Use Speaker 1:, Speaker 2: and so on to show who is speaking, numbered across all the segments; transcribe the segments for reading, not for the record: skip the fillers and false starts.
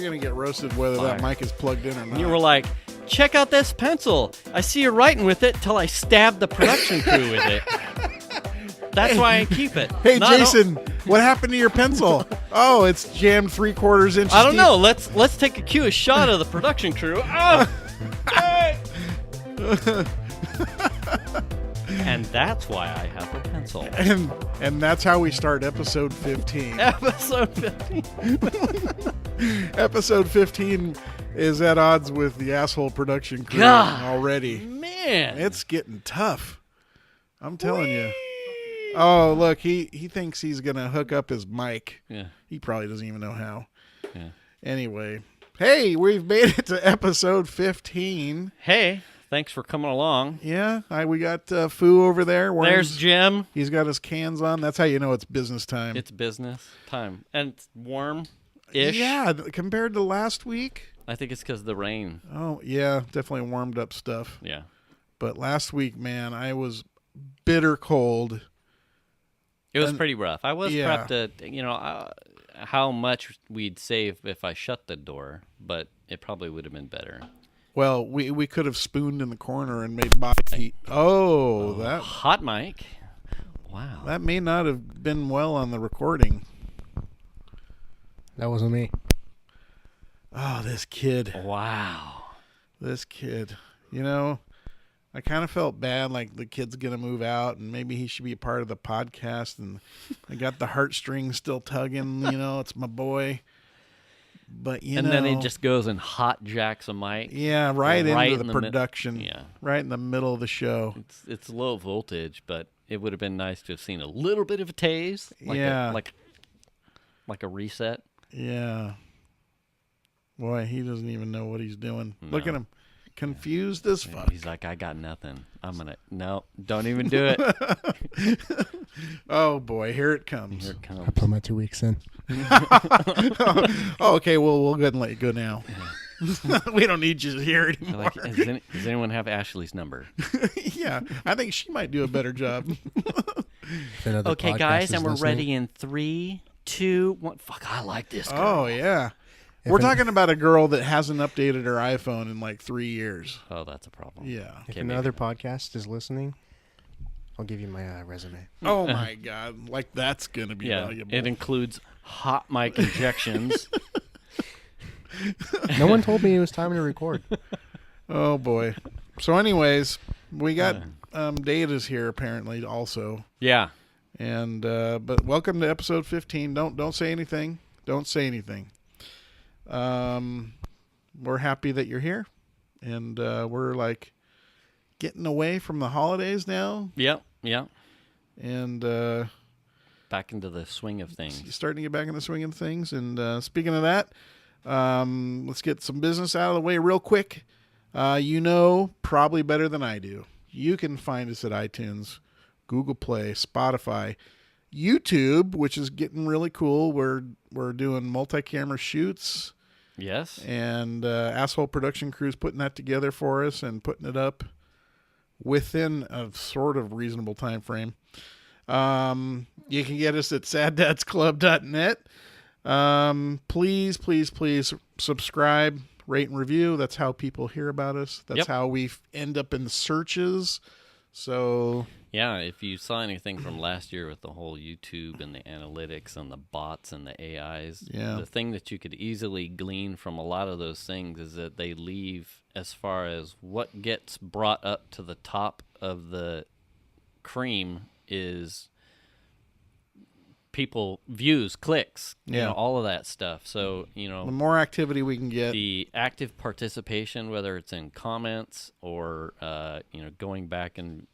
Speaker 1: going to get roasted whether that mic is plugged in or not.
Speaker 2: And you were like, check out this pencil. I see you writing with it till I stab the production crew with it. That's why I keep it.
Speaker 1: Hey, Jason, what happened to your pencil? Oh, it's jammed 3/4 inches
Speaker 2: I don't
Speaker 1: deep.
Speaker 2: know. Let's take a shot of the production crew. Oh! And that's why I have a pencil.
Speaker 1: And that's how we start episode 15.
Speaker 2: Episode 15.
Speaker 1: Episode 15 is at odds with the asshole production crew already.
Speaker 2: Man.
Speaker 1: It's getting tough. I'm telling you. Oh, look, he thinks he's going to hook up his mic.
Speaker 2: Yeah.
Speaker 1: He probably doesn't even know how.
Speaker 2: Yeah.
Speaker 1: Anyway, hey, we've made it to episode 15.
Speaker 2: Hey, thanks for coming along.
Speaker 1: Yeah, we got Foo over there.
Speaker 2: There's Jim.
Speaker 1: He's got his cans on. That's how you know it's business time.
Speaker 2: It's business time. And it's warm-ish.
Speaker 1: Yeah, compared to last week.
Speaker 2: I think it's because of the rain.
Speaker 1: Oh, yeah, definitely warmed up stuff.
Speaker 2: Yeah.
Speaker 1: But last week, man, I was bitter cold.
Speaker 2: It was pretty rough. I was
Speaker 1: Yeah.
Speaker 2: prepped how much we'd save if I shut the door, but it probably would have been better.
Speaker 1: Well, we could have spooned in the corner and made body heat. Oh, that
Speaker 2: Hot mic. Wow.
Speaker 1: that may not have been well on the recording.
Speaker 3: That wasn't me.
Speaker 1: Oh, this kid.
Speaker 2: Wow.
Speaker 1: This kid. You know, I kind of felt bad, like the kid's going to move out and maybe he should be a part of the podcast. And I got the heartstrings still tugging, it's my boy. But,
Speaker 2: then it just goes and hot jacks a mic.
Speaker 1: Yeah, right into
Speaker 2: in
Speaker 1: the
Speaker 2: the
Speaker 1: production.
Speaker 2: yeah.
Speaker 1: Right in the middle of the show.
Speaker 2: It's low voltage, but it would have been nice to have seen a little bit of a tase.
Speaker 1: Yeah.
Speaker 2: Like a reset.
Speaker 1: Yeah. Boy, he doesn't even know what he's doing.
Speaker 2: No.
Speaker 1: Look at him. Confused as fuck.
Speaker 2: He's like, I got nothing. No, don't even do it.
Speaker 1: Oh, boy, here it comes.
Speaker 2: Here it
Speaker 3: I
Speaker 2: comes.
Speaker 3: put my 2 weeks in.
Speaker 1: Oh, okay, well, we'll go ahead and let you go now. We don't need you here anymore.
Speaker 2: Like, does anyone have Ashley's number?
Speaker 1: Yeah, I think she might do a better job.
Speaker 3: If another
Speaker 2: Okay,
Speaker 3: podcast
Speaker 2: guys,
Speaker 3: is
Speaker 2: and we're
Speaker 3: listening.
Speaker 2: ready in 3, 2, 1. Fuck, I like this girl.
Speaker 1: Oh, yeah. We're talking about a girl that hasn't updated her iPhone in like 3 years.
Speaker 2: Oh, that's a problem.
Speaker 1: Yeah.
Speaker 3: If
Speaker 2: Okay,
Speaker 3: another podcast is listening, I'll give you my resume.
Speaker 1: Oh, my God. Like, that's going to be
Speaker 2: Yeah,
Speaker 1: valuable.
Speaker 2: it includes hot mic injections.
Speaker 3: No one told me it was time to record.
Speaker 1: Oh, boy. So, anyways, we got Data's here, apparently, also.
Speaker 2: Yeah.
Speaker 1: And but welcome to episode 15. Don't say anything. Don't say anything. We're happy that you're here, and we're like getting away from the holidays now,
Speaker 2: Yeah.
Speaker 1: and
Speaker 2: Back into the swing of things.
Speaker 1: starting to get back in the swing of things. And speaking of that, let's get some business out of the way real quick. Probably better than I do. You can find us at iTunes, Google Play, Spotify, YouTube, which is getting really cool. We're doing multi-camera shoots.
Speaker 2: Yes.
Speaker 1: And Asshole Production Crew's putting that together for us and putting it up within a sort of reasonable time frame. You can get us at saddadsclub.net. Please subscribe, rate, and review. That's how people hear about us. That's how we end up in the searches. So...
Speaker 2: Yeah, if you saw anything from last year with the whole YouTube and the analytics and the bots and the AIs, the thing that you could easily glean from a lot of those things is that they leave as far as what gets brought up to the top of the cream is people, views, clicks, all of that stuff. So,
Speaker 1: the more activity we can get.
Speaker 2: The active participation, whether it's in comments or, going back and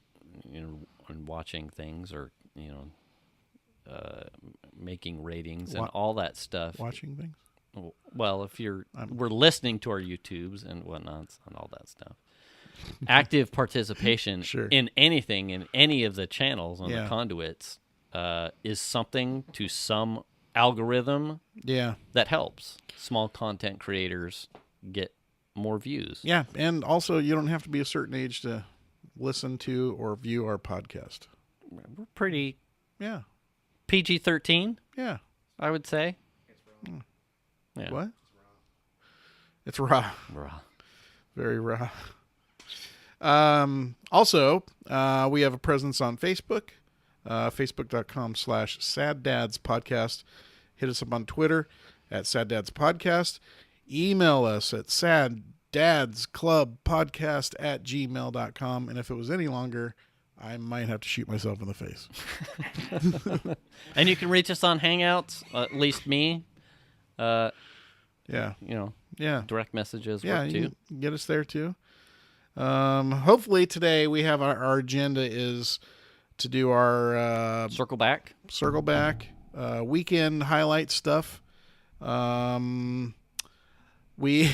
Speaker 2: and watching things or making ratings and all that stuff.
Speaker 1: Watching things.
Speaker 2: Well, if we're listening to our YouTubes and whatnots and all that stuff. Active participation in anything in any of the channels on the conduits is something to some algorithm. That helps small content creators get more views.
Speaker 1: Yeah, and also you don't have to be a certain age to listen to or view our podcast.
Speaker 2: We're pretty
Speaker 1: PG-13.
Speaker 2: PG-13.
Speaker 1: Yeah.
Speaker 2: I would say.
Speaker 1: It's wrong.
Speaker 2: Yeah.
Speaker 1: What? It's raw.
Speaker 2: Raw.
Speaker 1: Very raw. Also, we have a presence on Facebook, facebook.com/saddadspodcast. Hit us up on Twitter at saddadspodcast. Email us at saddadsclubpodcast@gmail.com. And if it was any longer, I might have to shoot myself in the face.
Speaker 2: And you can reach us on Hangouts, at least me.
Speaker 1: Yeah.
Speaker 2: Direct messages
Speaker 1: Yeah,
Speaker 2: work too.
Speaker 1: you can get us there too. Hopefully today we have our agenda is to do our
Speaker 2: Circle back
Speaker 1: weekend highlight stuff. We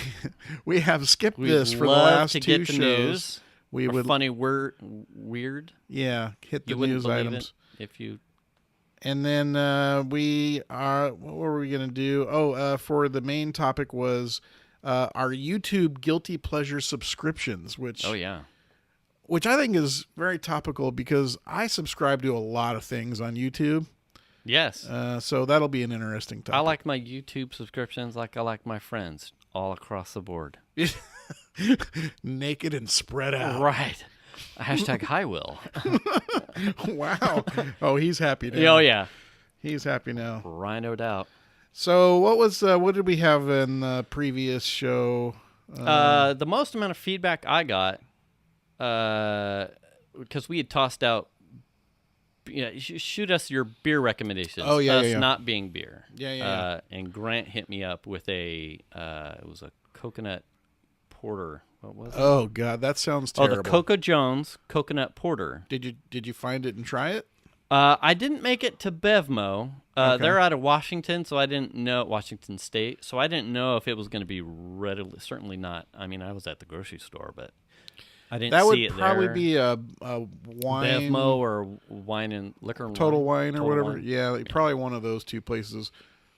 Speaker 1: have skipped this for the last
Speaker 2: to
Speaker 1: two
Speaker 2: get the
Speaker 1: shows.
Speaker 2: News.
Speaker 1: We would
Speaker 2: funny weird.
Speaker 1: Yeah, hit the
Speaker 2: You wouldn't
Speaker 1: news
Speaker 2: believe
Speaker 1: items.
Speaker 2: it if you.
Speaker 1: And then we are. What were we gonna do? For the main topic was our YouTube guilty pleasure subscriptions, which
Speaker 2: I
Speaker 1: think is very topical because I subscribe to a lot of things on YouTube.
Speaker 2: Yes.
Speaker 1: So that'll be an interesting topic.
Speaker 2: I like my YouTube subscriptions like I like my friends, all across the board.
Speaker 1: Naked and spread out.
Speaker 2: Right. Hashtag hi, Will.
Speaker 1: Wow. Oh, he's happy now.
Speaker 2: Oh, yeah.
Speaker 1: He's happy now.
Speaker 2: Rhinoed out.
Speaker 1: So what did we have in the previous show?
Speaker 2: The most amount of feedback I got, because we had tossed out, shoot us your beer recommendations.
Speaker 1: Oh, yeah,
Speaker 2: us
Speaker 1: yeah.
Speaker 2: not being beer.
Speaker 1: Yeah.
Speaker 2: And Grant hit me up with it was a coconut porter. What was it?
Speaker 1: Oh God, that sounds terrible.
Speaker 2: Oh, the Coco Jones coconut porter.
Speaker 1: Did you find it and try it?
Speaker 2: I didn't make it to Bevmo.
Speaker 1: Okay.
Speaker 2: They're out of Washington, so I didn't know Washington State, so I didn't know if it was going to be readily. Certainly not. I mean, I was at the grocery store, but I didn't see it there.
Speaker 1: That would probably be a wine,
Speaker 2: Bevmo or Wine and Liquor and
Speaker 1: Total Wine or
Speaker 2: Total
Speaker 1: whatever.
Speaker 2: Wine.
Speaker 1: Yeah, probably one of those two places.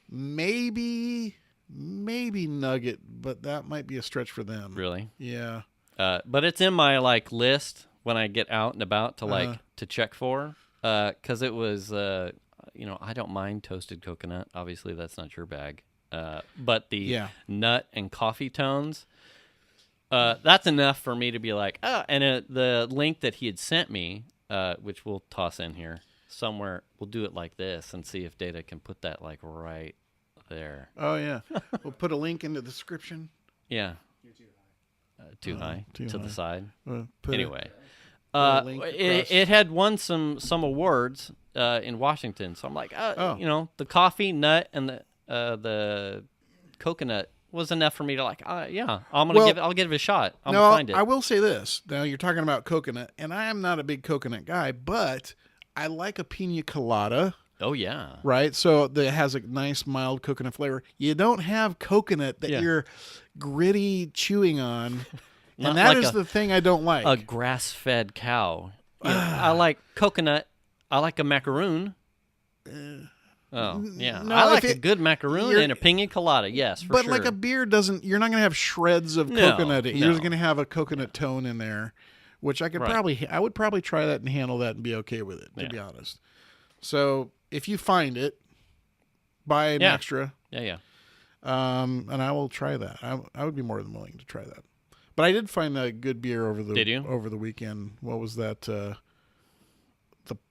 Speaker 1: Maybe Nugget, but that might be a stretch for them.
Speaker 2: Really?
Speaker 1: Yeah.
Speaker 2: But it's in my like list when I get out and about to to check for, because it was I don't mind toasted coconut. Obviously, that's not your bag. But the nut and coffee tones, that's enough for me to be like, and the link that he had sent me, which we'll toss in here somewhere, we'll do it like this and see if Data can put that like right there.
Speaker 1: Oh yeah, we'll put a link in the description.
Speaker 2: Yeah. Too high
Speaker 1: too
Speaker 2: to
Speaker 1: high.
Speaker 2: the side.
Speaker 1: Put
Speaker 2: Anyway,
Speaker 1: a link
Speaker 2: it had won some awards in Washington, so I'm like, the coffee nut and the coconut was enough for me to like, I'll give it a shot. I'm gonna find it.
Speaker 1: I will say this. Now you're talking about coconut, and I am not a big coconut guy, but I like a pina colada.
Speaker 2: Oh yeah,
Speaker 1: right. So that has a nice mild coconut flavor. You don't have coconut that you're gritty chewing on, and that is the thing I don't like.
Speaker 2: A grass-fed cow. I like coconut. I like a macaroon. Yeah.
Speaker 1: No,
Speaker 2: I like a good macaroon and a pina colada. Yes, for
Speaker 1: but
Speaker 2: sure.
Speaker 1: like a beer doesn't. You're not going to have shreds of coconut. You're just going to have a coconut tone in there, which I could I would probably try that and handle that and be okay with it. To be honest. So if you find it, buy an extra.
Speaker 2: Yeah.
Speaker 1: And I will try that. I would be more than willing to try that. But I did find a good beer over the weekend. What was that? The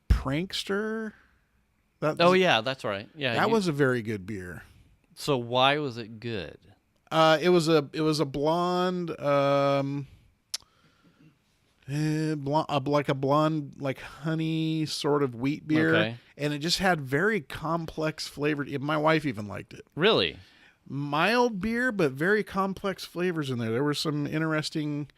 Speaker 1: Prankster.
Speaker 2: That's right. Yeah,
Speaker 1: that was a very good beer.
Speaker 2: So why was it good?
Speaker 1: It was a blonde, like a blonde, like honey sort of wheat beer, and it just had very complex flavor. My wife even liked it.
Speaker 2: Really?
Speaker 1: Mild beer, but very complex flavors in there. There were some interesting.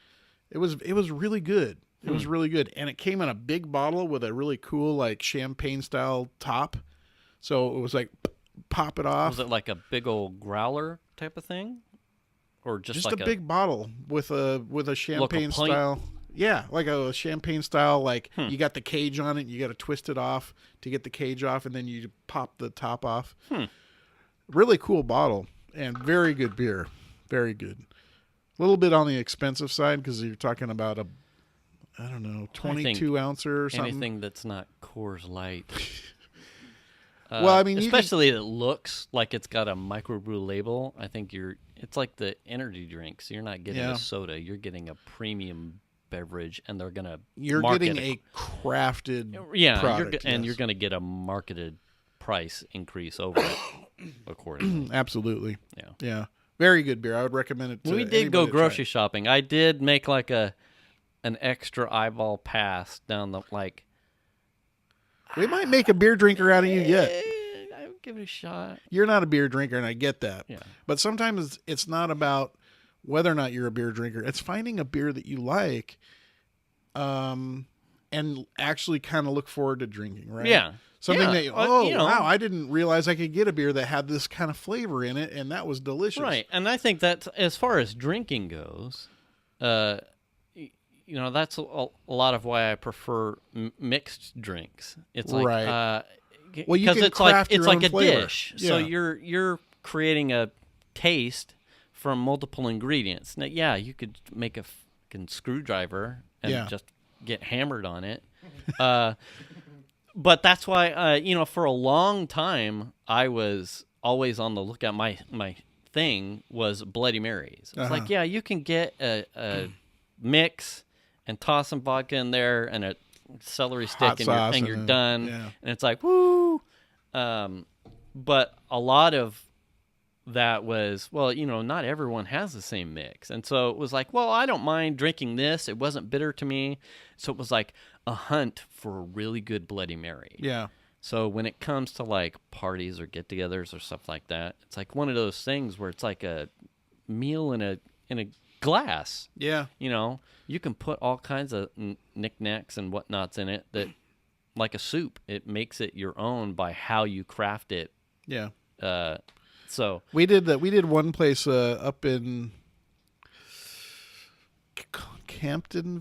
Speaker 1: It was really good. It was really good, and it came in a big bottle with a really cool like champagne style top. So it was like pop it off.
Speaker 2: Was it like a big old growler type of thing, or just like
Speaker 1: a big bottle with a champagne style? Yeah, like a champagne style. Like you got the cage on it, you got to twist it off to get the cage off, and then you pop the top off. Really cool bottle and very good beer. Very good. A little bit on the expensive side because you're talking about a, I don't know, 22 ouncer or something.
Speaker 2: Anything that's not Coors Light.
Speaker 1: Well, I mean,
Speaker 2: especially it looks like it's got a microbrew label. I think you're it's like the energy drinks. You're not getting a soda. You're getting a premium beverage, and they're gonna
Speaker 1: getting a crafted product,
Speaker 2: you're gonna get a marketed price increase over it accordingly.
Speaker 1: Absolutely. Yeah. Very good beer. I would recommend it to
Speaker 2: we did go grocery shopping. I did make like an extra eyeball pass down the like.
Speaker 1: We might make a beer drinker out of you yet.
Speaker 2: I would give it a shot.
Speaker 1: You're not a beer drinker, and I get that.
Speaker 2: Yeah.
Speaker 1: But sometimes it's not about whether or not you're a beer drinker. It's finding a beer that you like, and actually kind of look forward to drinking, right?
Speaker 2: Yeah.
Speaker 1: Something that, wow, I didn't realize I could get a beer that had this kind of flavor in it, and that was delicious.
Speaker 2: Right. And I think that as far as drinking goes, that's a lot of why I prefer mixed drinks. It's like,
Speaker 1: well, you can
Speaker 2: it's
Speaker 1: craft
Speaker 2: like
Speaker 1: your own
Speaker 2: a
Speaker 1: flavor.
Speaker 2: dish.
Speaker 1: Yeah.
Speaker 2: So you're creating a taste from multiple ingredients. Now, you could make a fucking screwdriver and just get hammered on it. But that's why, for a long time, I was always on the lookout. My thing was Bloody Marys. It's like, you can get a mix and toss some vodka in there and a celery stick and you're done.
Speaker 1: Yeah.
Speaker 2: And it's like, woo! But a lot of that was, not everyone has the same mix. And so it was like, well, I don't mind drinking this. It wasn't bitter to me. So it was like a hunt for a really good Bloody Mary.
Speaker 1: Yeah.
Speaker 2: So when it comes to like parties or get-togethers or stuff like that, it's like one of those things where it's like a meal in a glass.
Speaker 1: Yeah.
Speaker 2: You can put all kinds of knickknacks and whatnots in it that, like a soup, it makes it your own by how you craft it.
Speaker 1: Yeah.
Speaker 2: So
Speaker 1: we did that. We did one place up in Campton.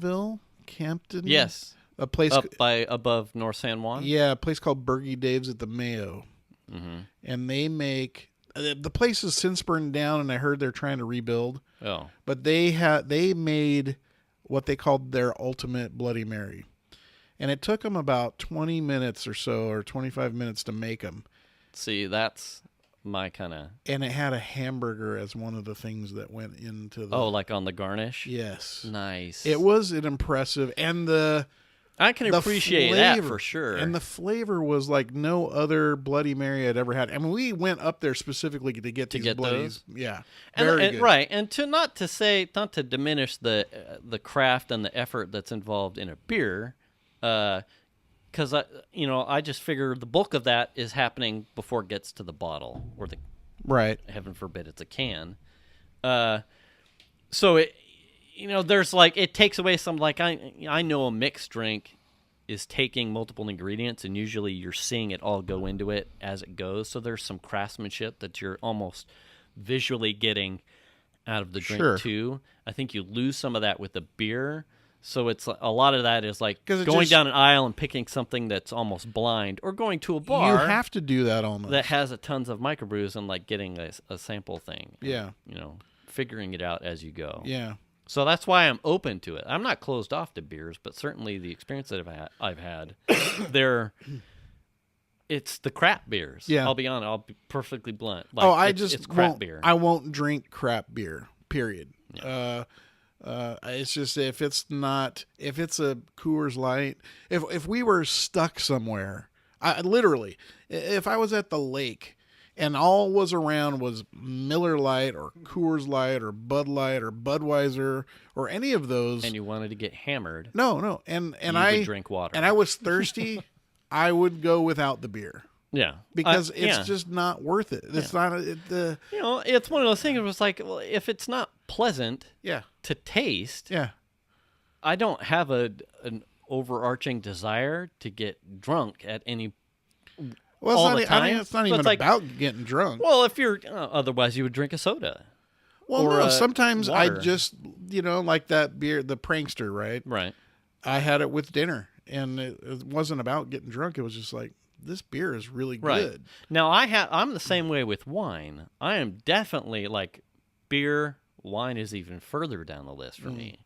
Speaker 2: Yes.
Speaker 1: A place
Speaker 2: above North San Juan.
Speaker 1: Yeah, a place called Bergie Dave's at the Mayo.
Speaker 2: Mm-hmm.
Speaker 1: And they make the place has since burned down, and I heard they're trying to rebuild.
Speaker 2: Oh.
Speaker 1: But they made what they called their ultimate Bloody Mary. And it took them about 20 minutes or so, or 25 minutes to make them.
Speaker 2: See, that's my kind of...
Speaker 1: And it had a hamburger as one of the things that went into the...
Speaker 2: Oh, like on the garnish?
Speaker 1: Yes.
Speaker 2: Nice.
Speaker 1: It was an impressive... And
Speaker 2: I can appreciate that for sure.
Speaker 1: And the flavor was like no other Bloody Mary I'd ever had. I mean, we went up there specifically to get these bloodies.
Speaker 2: Those?
Speaker 1: Yeah,
Speaker 2: very good. Right, and not to diminish the craft and the effort that's involved in a beer, because I just figure the bulk of that is happening before it gets to the bottle or the heaven forbid it's a can. So it. There's like, it takes away some, like, I know a mixed drink is taking multiple ingredients, and usually you're seeing it all go into it as it goes. So there's some craftsmanship that you're almost visually getting out of the drink too. I think you lose some of that with the beer. So it's a lot of that is like going down an aisle and picking something that's almost blind, or going to a bar.
Speaker 1: You have to do that almost.
Speaker 2: That has a tons of microbrews and like getting a sample thing.
Speaker 1: Yeah.
Speaker 2: Figuring it out as you go.
Speaker 1: Yeah.
Speaker 2: So that's why I'm open to it. I'm not closed off to beers, but certainly the experience that I've had, it's the crap beers.
Speaker 1: Yeah.
Speaker 2: I'll be honest. I'll be perfectly blunt. Like, it's crap beer.
Speaker 1: I won't drink crap beer. Period.
Speaker 2: Yeah.
Speaker 1: It's just if it's a Coors Light, if we were stuck somewhere, if I was at the lake. And all was around was Miller Lite or Coors Light or Bud Light or Budweiser or any of those.
Speaker 2: And you wanted to get hammered.
Speaker 1: No. And
Speaker 2: I would drink water.
Speaker 1: And I was thirsty. I would go without the beer.
Speaker 2: Yeah.
Speaker 1: Because it's just not worth it. It's not
Speaker 2: it's one of those things. It was like, well, if it's not pleasant to taste, I don't have an overarching desire to get drunk at any
Speaker 1: Well,
Speaker 2: all the time.
Speaker 1: It's not even about getting drunk.
Speaker 2: Well, if you're otherwise, you would drink a soda.
Speaker 1: Well, no. Sometimes
Speaker 2: water.
Speaker 1: I just like that beer, the Prankster, right?
Speaker 2: Right.
Speaker 1: I had it with dinner, and it wasn't about getting drunk. It was just like, this beer is really good.
Speaker 2: Now I'm the same way with wine. I am definitely like beer. Wine is even further down the list for me.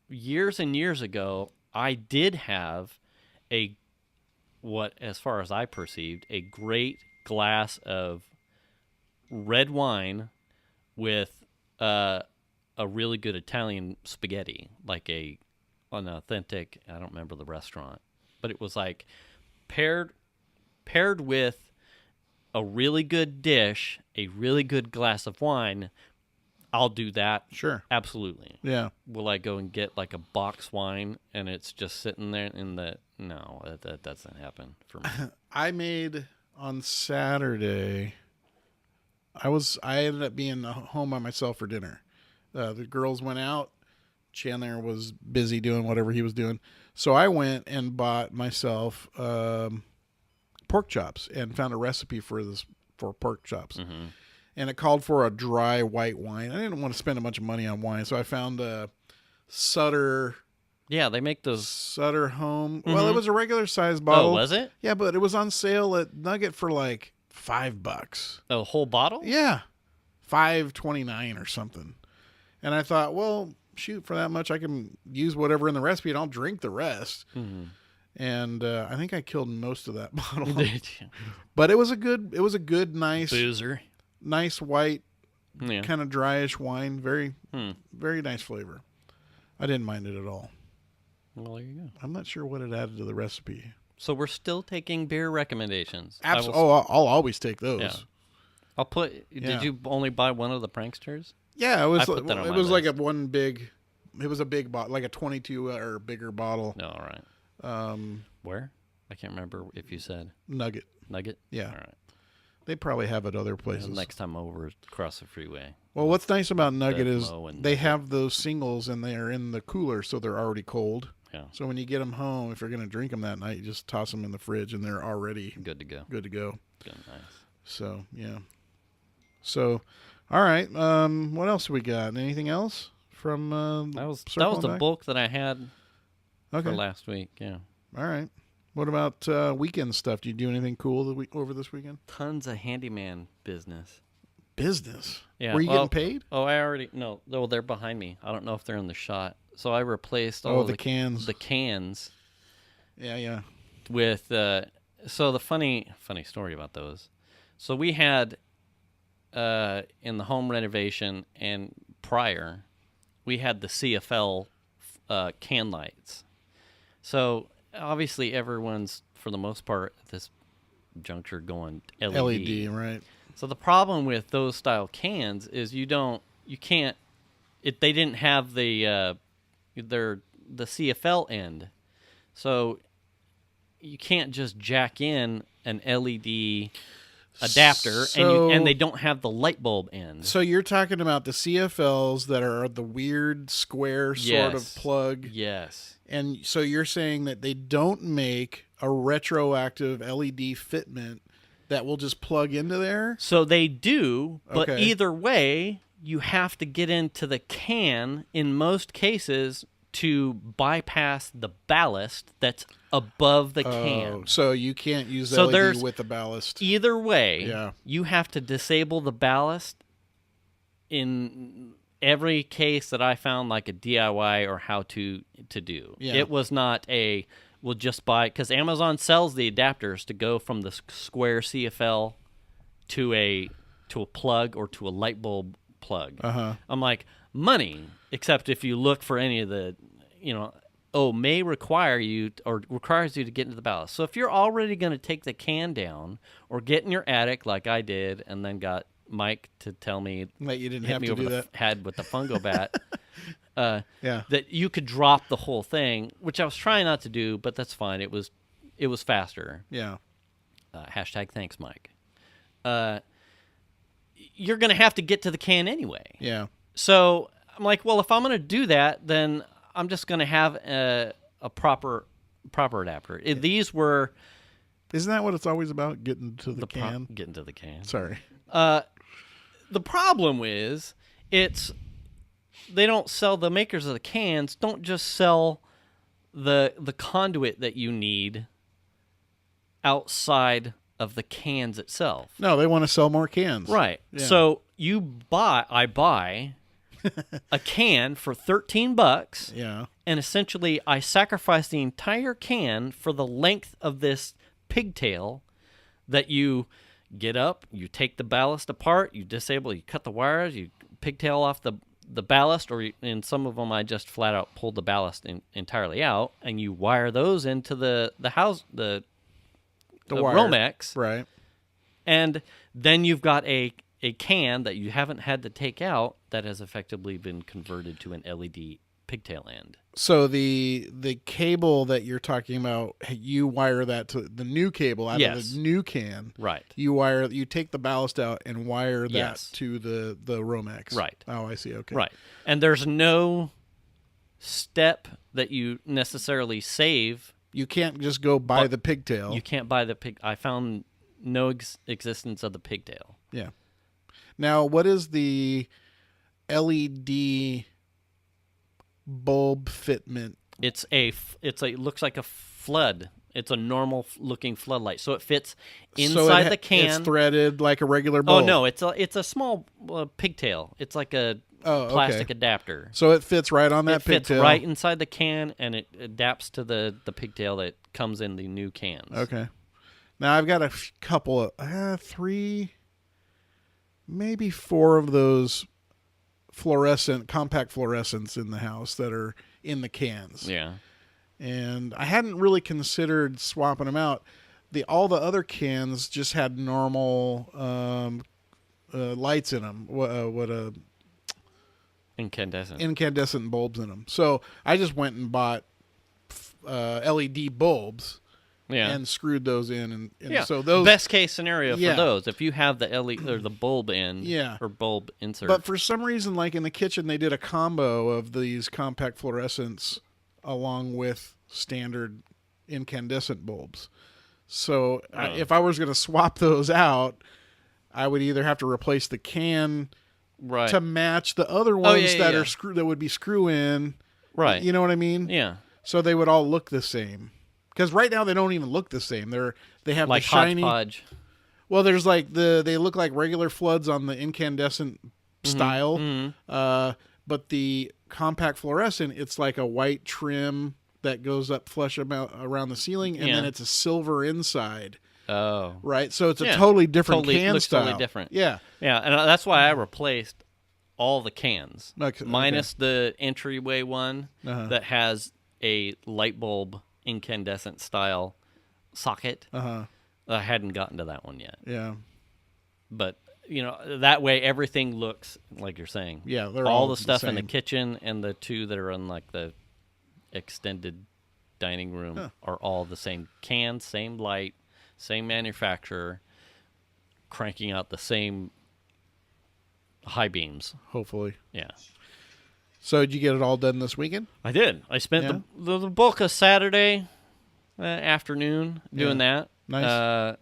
Speaker 2: Years and years ago, I did have as far as I perceived, a great glass of red wine with a really good Italian spaghetti, like an authentic. I don't remember the restaurant, but it was like paired with a really good dish, a really good glass of wine. I'll do that.
Speaker 1: Sure.
Speaker 2: Absolutely.
Speaker 1: Yeah.
Speaker 2: Will I go and get like a box wine and it's just sitting there in the... No, that doesn't happen for me.
Speaker 1: I made on Saturday... I ended up being home by myself for dinner. The girls went out. Chandler was busy doing whatever he was doing. So I went and bought myself pork chops and found a recipe for pork chops. Mm-hmm. And it called for a dry white wine. I didn't want to spend a bunch of money on wine, so I found a Sutter.
Speaker 2: Yeah, they make those.
Speaker 1: Sutter Home. Mm-hmm. Well, it was a regular size bottle.
Speaker 2: Oh, was it?
Speaker 1: Yeah, but it was on sale at Nugget for like $5.
Speaker 2: A whole bottle?
Speaker 1: Yeah, $5.29 or something. And I thought, well, shoot, for that much, I can use whatever in the recipe, and I'll drink the rest. Mm-hmm. And I think I killed most of that bottle.
Speaker 2: Did you?
Speaker 1: But it was a good, nice
Speaker 2: boozer.
Speaker 1: Nice white, kind of dryish wine. Very, very nice flavor. I didn't mind it at all.
Speaker 2: Well, there you go.
Speaker 1: I'm not sure what it added to the recipe.
Speaker 2: So we're still taking beer recommendations.
Speaker 1: Absolutely. I'll always take those.
Speaker 2: Yeah. I'll put. Did you only buy one of the pranksters?
Speaker 1: Yeah, it was. It was like one big. It was a big bottle, like a 22 or bigger bottle.
Speaker 2: No, all right. Where? I can't remember if you said
Speaker 1: Nugget. Yeah.
Speaker 2: All right.
Speaker 1: They probably have it other places.
Speaker 2: Next time over across the freeway.
Speaker 1: Well, what's nice about Nugget is they have those singles and they are in the cooler, so they're already cold.
Speaker 2: Yeah.
Speaker 1: So when you get them home, if you're going to drink them that night, you just toss them in the fridge and they're already
Speaker 2: good to go.
Speaker 1: Good to go.
Speaker 2: Good, nice.
Speaker 1: So, yeah. So, all right. What else we got? Anything else from
Speaker 2: that was the bulk that I had for last week. Yeah.
Speaker 1: All right. What about weekend stuff? Do you do anything cool over this weekend?
Speaker 2: Tons of handyman business.
Speaker 1: Business?
Speaker 2: Yeah.
Speaker 1: Were you getting paid?
Speaker 2: Oh, no, they're behind me. I don't know if they're in the shot. So I replaced
Speaker 1: all the cans.
Speaker 2: The cans.
Speaker 1: Yeah.
Speaker 2: With so the funny story about those. So we had in the home renovation and prior, we had the CFL can lights. So obviously everyone's, for the most part, at this juncture going LED.
Speaker 1: Right.
Speaker 2: So the problem with those style cans is they didn't have the CFL end. So you can't just jack in an LED adapter and they don't have the light bulb end.
Speaker 1: So you're talking about the CFLs that are the weird square sort of plug.
Speaker 2: Yes.
Speaker 1: And so you're saying that they don't make a retroactive LED fitment that will just plug into there?
Speaker 2: So they do, but either way, you have to get into the can in most cases to bypass the ballast that's above the can.
Speaker 1: So you can't use LED with the ballast.
Speaker 2: Either way, you have to disable the ballast in every case that I found, like a DIY or how to do. Yeah. It was not we'll just buy, because Amazon sells the adapters to go from the square CFL to a plug or to a light bulb plug. Uh-huh. I'm like, money, except if you look for any of the, may require you or requires you to get into the ballast. So if you're already going to take the can down or get in your attic like I did and then got Mike to tell me
Speaker 1: that you didn't have to do that
Speaker 2: head with the fungo bat, that you could drop the whole thing, which I was trying not to do, but that's fine. It was faster.
Speaker 1: Yeah.
Speaker 2: Hashtag thanks, Mike. You're going to have to get to the can anyway.
Speaker 1: Yeah.
Speaker 2: So I'm like, well, if I'm going to do that, then I'm just going to have a proper adapter. These were.
Speaker 1: Isn't that what it's always about? Getting to the can?
Speaker 2: Getting to the can.
Speaker 1: Sorry.
Speaker 2: The problem is, they don't sell, the makers of the cans don't just sell the conduit that you need outside of the cans itself.
Speaker 1: No, they want to sell more cans.
Speaker 2: Right. Yeah. So I buy a can for $13.
Speaker 1: Yeah.
Speaker 2: And essentially I sacrifice the entire can for the length of this pigtail that you get up, you take the ballast apart, you disable, you cut the wires, you pigtail off the ballast, or in some of them I just flat out pulled the ballast entirely out, and you wire those into the house, the
Speaker 1: wire.
Speaker 2: Romex.
Speaker 1: Right.
Speaker 2: And then you've got a can that you haven't had to take out that has effectively been converted to an LED pigtail end.
Speaker 1: So the cable that you're talking about, you wire that to the new cable out of the new can.
Speaker 2: Right.
Speaker 1: You take the ballast out and wire that
Speaker 2: Yes.
Speaker 1: to the Romex.
Speaker 2: Right.
Speaker 1: Oh, I see. Okay.
Speaker 2: Right. And there's no step that you necessarily save.
Speaker 1: You can't just go buy the pigtail.
Speaker 2: You can't buy the pig. I found no existence of the pigtail.
Speaker 1: Yeah. Now, what is the LED bulb fitment?
Speaker 2: It looks like a flood. It's a normal looking floodlight, so it fits inside the can.
Speaker 1: It's threaded like a regular bulb.
Speaker 2: Oh no, it's a small pigtail. It's like a plastic adapter.
Speaker 1: So it fits right on that pigtail.
Speaker 2: It fits right inside the can, and it adapts to the pigtail that comes in the new cans.
Speaker 1: Okay. Now I've got a couple of 3, maybe 4 of those compact fluorescents in the house that are in the cans.
Speaker 2: Yeah.
Speaker 1: And I hadn't really considered swapping them out. All the other cans just had normal lights in them. Incandescent bulbs in them. So I just went and bought LED bulbs.
Speaker 2: Yeah.
Speaker 1: And screwed those in, and so
Speaker 2: those best case scenario for those, if you have the LED or the bulb in,
Speaker 1: yeah,
Speaker 2: or bulb insert.
Speaker 1: But for some reason, like in the kitchen, they did a combo of these compact fluorescents along with standard incandescent bulbs. So if I was going to swap those out, I would either have to replace the can to match the other ones that would be screw in.
Speaker 2: Right.
Speaker 1: You know what I mean?
Speaker 2: Yeah.
Speaker 1: So they would all look the same. Because right now they don't even look the same. They have
Speaker 2: like
Speaker 1: the shiny.
Speaker 2: Hodgepodge.
Speaker 1: Well, there's like they look like regular floods on the incandescent style, but the compact fluorescent, it's like a white trim that goes up flush around the ceiling, and then it's a silver inside.
Speaker 2: Oh,
Speaker 1: right. So it's a totally different can
Speaker 2: looks
Speaker 1: style.
Speaker 2: Totally different.
Speaker 1: Yeah,
Speaker 2: yeah, and that's why I replaced all the cans, minus the entryway one that has a light bulb incandescent style socket. I hadn't gotten to that one yet.
Speaker 1: Yeah.
Speaker 2: But, that way everything looks like you're saying.
Speaker 1: Yeah, they're
Speaker 2: all the stuff in the kitchen and the 2 that are in like the extended dining room are all the same can, same light, same manufacturer, cranking out the same high beams.
Speaker 1: Hopefully.
Speaker 2: Yeah.
Speaker 1: So did you get it all done this weekend?
Speaker 2: I did. I spent the bulk of Saturday afternoon doing that.
Speaker 1: Nice.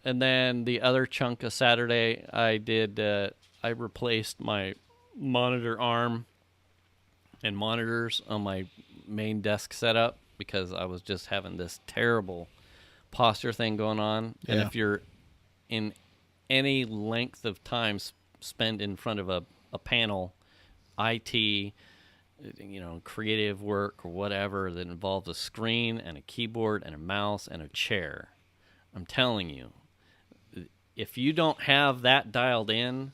Speaker 2: And then the other chunk of Saturday, I replaced my monitor arm and monitors on my main desk setup because I was just having this terrible posture thing going on.
Speaker 1: Yeah.
Speaker 2: And if you're in any length of time spent in front of a panel, IT, creative work or whatever that involves a screen and a keyboard and a mouse and a chair, I'm telling you, if you don't have that dialed in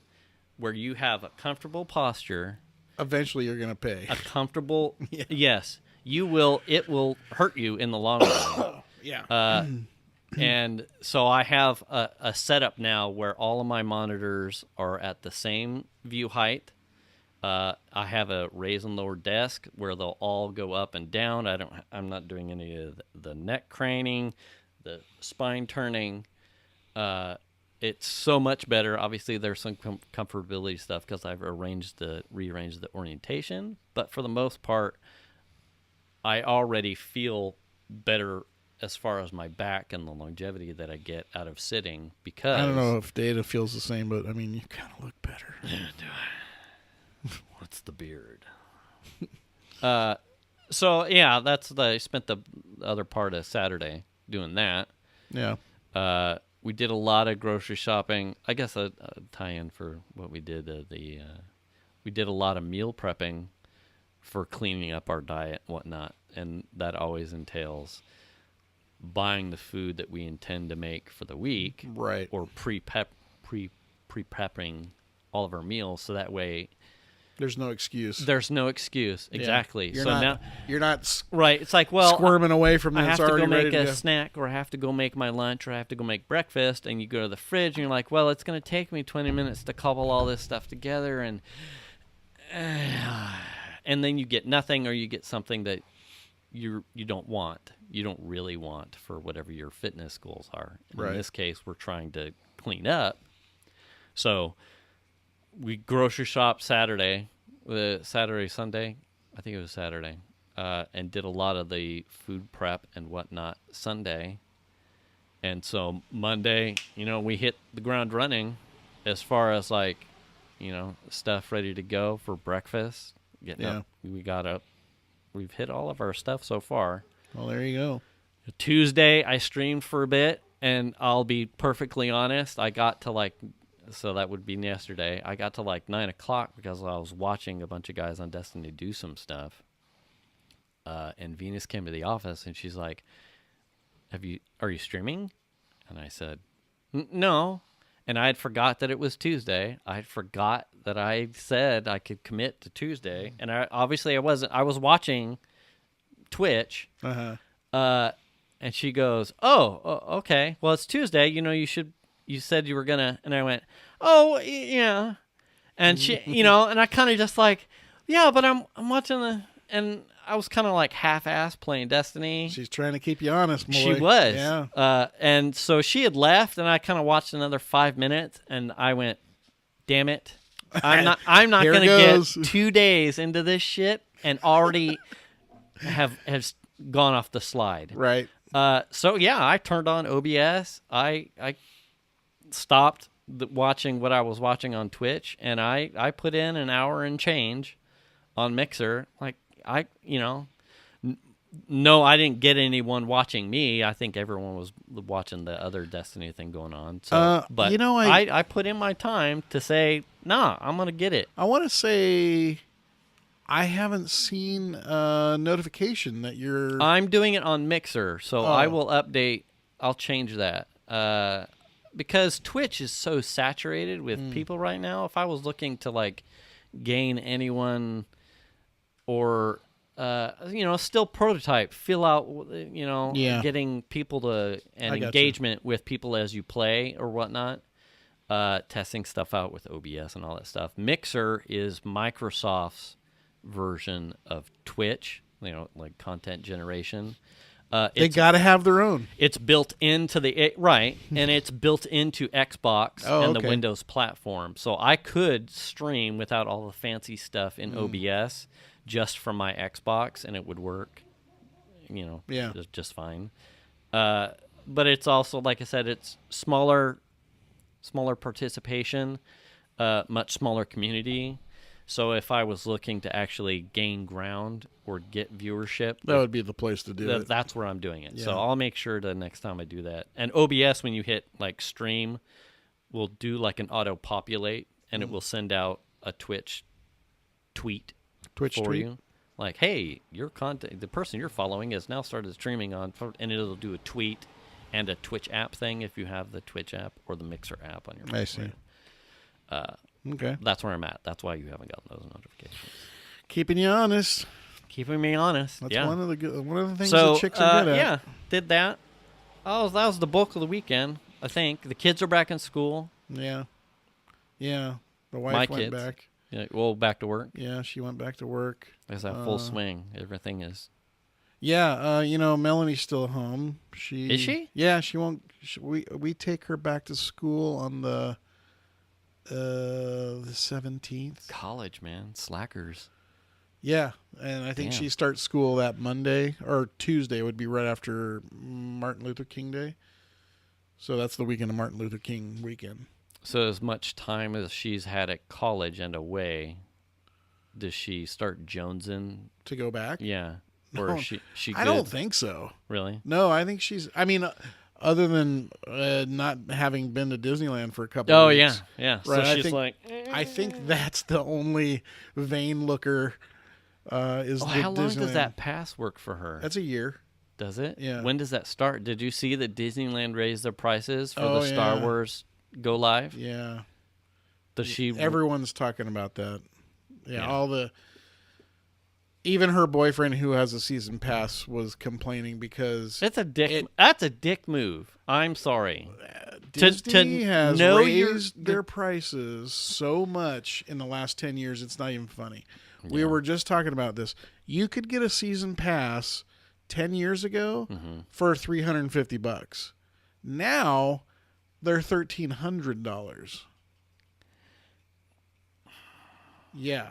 Speaker 2: where you have a comfortable posture,
Speaker 1: eventually you're going to pay.
Speaker 2: A comfortable, yes, you will. It will hurt you in the long run.
Speaker 1: Yeah.
Speaker 2: And so I have a setup now where all of my monitors are at the same view height. I have a raise and lower desk where they'll all go up and down. I'm not doing any of the neck craning, the spine turning. It's so much better. Obviously, there's some comfortability stuff because I've rearranged the orientation. But for the most part, I already feel better as far as my back and the longevity that I get out of sitting because...
Speaker 1: I don't know if Data feels the same, but, I mean, you kind of look better.
Speaker 2: Yeah, do I? What's the beard? So, yeah, I spent the other part of Saturday doing that.
Speaker 1: Yeah.
Speaker 2: We did a lot of grocery shopping. I guess a tie-in for what we did. We did a lot of meal prepping for cleaning up our diet and whatnot, and that always entails buying the food that we intend to make for the week,
Speaker 1: right?
Speaker 2: Or pre-prepping all of our meals, so that way
Speaker 1: there's no excuse.
Speaker 2: There's no excuse. Exactly.
Speaker 1: You're
Speaker 2: so
Speaker 1: not,
Speaker 2: now
Speaker 1: you're not
Speaker 2: right. It's like, well,
Speaker 1: squirming away from
Speaker 2: I
Speaker 1: this.
Speaker 2: have to go make
Speaker 1: ready
Speaker 2: a
Speaker 1: to
Speaker 2: snack, or I have to go make my lunch, or I have to go make breakfast, and you go to the fridge and you're like, well, it's going to take me 20 minutes to cobble all this stuff together, and then you get nothing, or you get something that you don't want. You don't really want for whatever your fitness goals are.
Speaker 1: Right.
Speaker 2: In this case, we're trying to clean up. So we grocery shop Sunday. I think it was Saturday, and did a lot of the food prep and whatnot Sunday. And so Monday, we hit the ground running as far as like, stuff ready to go for breakfast. Getting up, we got up. We've hit all of our stuff so far.
Speaker 1: Well, there you go.
Speaker 2: Tuesday, I streamed for a bit, and I'll be perfectly honest, I got to so that would be yesterday. I got to 9 o'clock because I was watching a bunch of guys on Destiny do some stuff. And Venus came to the office and she's like, are you streaming? And I said, no. And I had forgot that it was Tuesday. I had forgot that I said I could commit to Tuesday. And I wasn't. I was watching Twitch.
Speaker 1: Uh-huh.
Speaker 2: And she goes, oh, okay. Well, it's Tuesday. You said you were going to. And I went, oh, yeah. And she, and I kind of just yeah, but I'm watching and I was kind of half-assed playing Destiny.
Speaker 1: She's trying to keep you honest, boy.
Speaker 2: She was.
Speaker 1: Yeah.
Speaker 2: And so she had left, and I kind of watched another 5 minutes, and I went, damn it. I'm not going to get 2 days into this shit and already have gone off the slide.
Speaker 1: Right.
Speaker 2: So, yeah, I turned on OBS. I stopped watching what I was watching on Twitch, and I put in an hour and change on Mixer. No, I didn't get anyone watching me. I think everyone was watching the other Destiny thing going on. So, but I put in my time to say, nah, I'm going to get it.
Speaker 1: I want to say I haven't seen a notification that you're...
Speaker 2: I'm doing it on Mixer, so I will update. I'll change that. Because Twitch is so saturated with people right now. If I was looking to gain anyone... or still prototype, fill out, getting people to engagement with people as you play or whatnot, testing stuff out with OBS and all that stuff. Mixer is Microsoft's version of Twitch, content generation.
Speaker 1: They got to have their own.
Speaker 2: It's built into and it's built into Xbox and the Windows platform. So I could stream without all the fancy stuff in OBS. Just from my Xbox, and it would work, just fine. But it's also, like I said, it's smaller participation, much smaller community. So if I was looking to actually gain ground or get viewership,
Speaker 1: that would be the place to do it.
Speaker 2: That's where I'm doing it. Yeah. So I'll make sure the next time I do that. And OBS, when you hit stream, will do an auto populate, and it will send out a Twitch tweet. You, hey, your content, the person you're following has now started streaming on, and it'll do a tweet and a Twitch app thing if you have the Twitch app or the Mixer app on your phone.
Speaker 1: I see. Okay.
Speaker 2: That's where I'm at. That's why you haven't gotten those notifications.
Speaker 1: Keeping you honest.
Speaker 2: Keeping me honest.
Speaker 1: That's
Speaker 2: yeah.
Speaker 1: one of the things that chicks are good at.
Speaker 2: Yeah, did that. Oh, that was the bulk of the weekend, I think. The kids are back in school.
Speaker 1: Yeah. Yeah. The wife went back.
Speaker 2: Yeah, back to work.
Speaker 1: Yeah, she went back to work.
Speaker 2: Is that full swing? Everything is.
Speaker 1: Yeah, Melanie's still home.
Speaker 2: Is she?
Speaker 1: Yeah, she won't. We take her back to school on the 17th.
Speaker 2: College, man, slackers.
Speaker 1: Yeah, and I think she starts school that Monday or Tuesday. Would be right after Martin Luther King Day. So that's the weekend of Martin Luther King weekend.
Speaker 2: So as much time as she's had at college and away, does she start jonesing
Speaker 1: to go back?
Speaker 2: Yeah. Or is she good?
Speaker 1: I don't think so.
Speaker 2: Really?
Speaker 1: No, I think she's... I mean, other than not having been to Disneyland for a couple of weeks.
Speaker 2: Oh, yeah.
Speaker 1: Right,
Speaker 2: so she's
Speaker 1: I think that's the only vain looker is the
Speaker 2: how long
Speaker 1: Disneyland.
Speaker 2: does that pass work for her?
Speaker 1: That's a year.
Speaker 2: Does it?
Speaker 1: Yeah.
Speaker 2: When does that start? Did you see that Disneyland raised their prices for the Star Wars Go Live?
Speaker 1: Yeah.
Speaker 2: Does she?
Speaker 1: Everyone's talking about that. Yeah,
Speaker 2: Yeah.
Speaker 1: Even her boyfriend, who has a season pass, was complaining because
Speaker 2: It's a dick. That's a dick move. I'm sorry.
Speaker 1: Disney has
Speaker 2: know
Speaker 1: raised their prices so much in the last 10 years, it's not even funny. Yeah. We were just talking about this. You could get a season pass 10 years ago for $350. Now they're $1,300. Yeah.